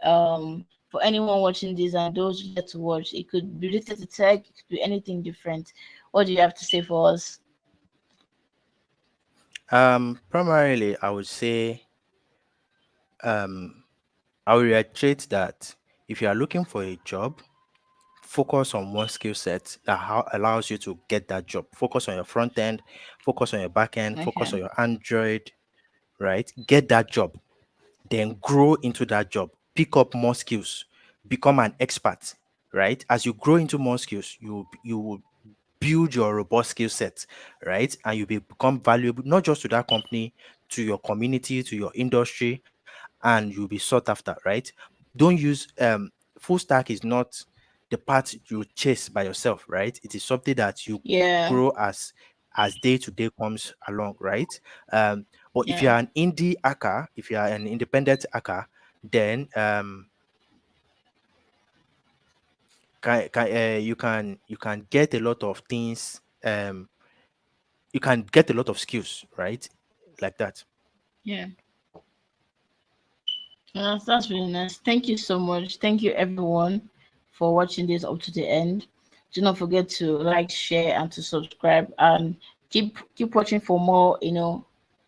anyone watching this and those yet to watch? It could be related to tech, it could be anything different. What do you have to say for us? Primarily, I would say, um, I will reiterate that if you are looking for a job, focus on one skill set that allows you to get that job. Focus on your front end, focus on your back end, focus Okay. on your Android, right? Get that job, then grow into that job, pick up more skills, become an expert, right? As you grow into more skills, you will build your robust skill set, right? And you become valuable not just to that company, to your community, to your industry, and you'll be sought after, right? Don't use full stack is not the part you chase by yourself, right? It is something that you Yeah. grow as day to day comes along, right? But if you Yeah. are an indie hacker, if you are an independent hacker, then you can get a lot of things. You can get a lot of skills, right? Like that. Yeah. That's really nice. Thank you so much. Thank you everyone for watching this up to the end. Do not forget to like, share, and to subscribe, and keep watching for more.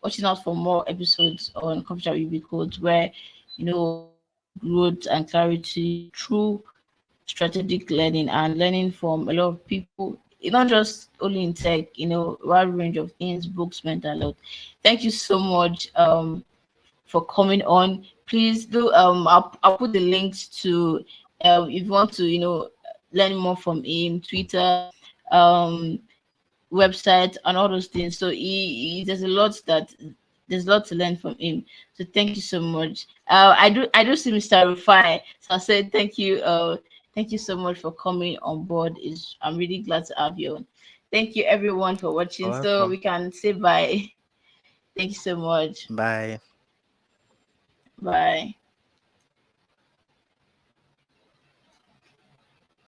Watching out for more episodes on Computer UB Codes, where we bring growth and clarity through strategic learning and learning from a lot of people. Not just only in tech, a wide range of things, books, mental health. Thank you so much. For coming on. Please do I'll put the links to if you want to learn more from him, Twitter, um website, and all those things. So there's a lot to learn from him. So thank you so much. I do see Mr. Rufai. So I said thank you so much for coming on board. Is I'm really glad to have you on. Thank you everyone for watching. So we Welcome. can say bye. Thank you so much. Bye. Bye.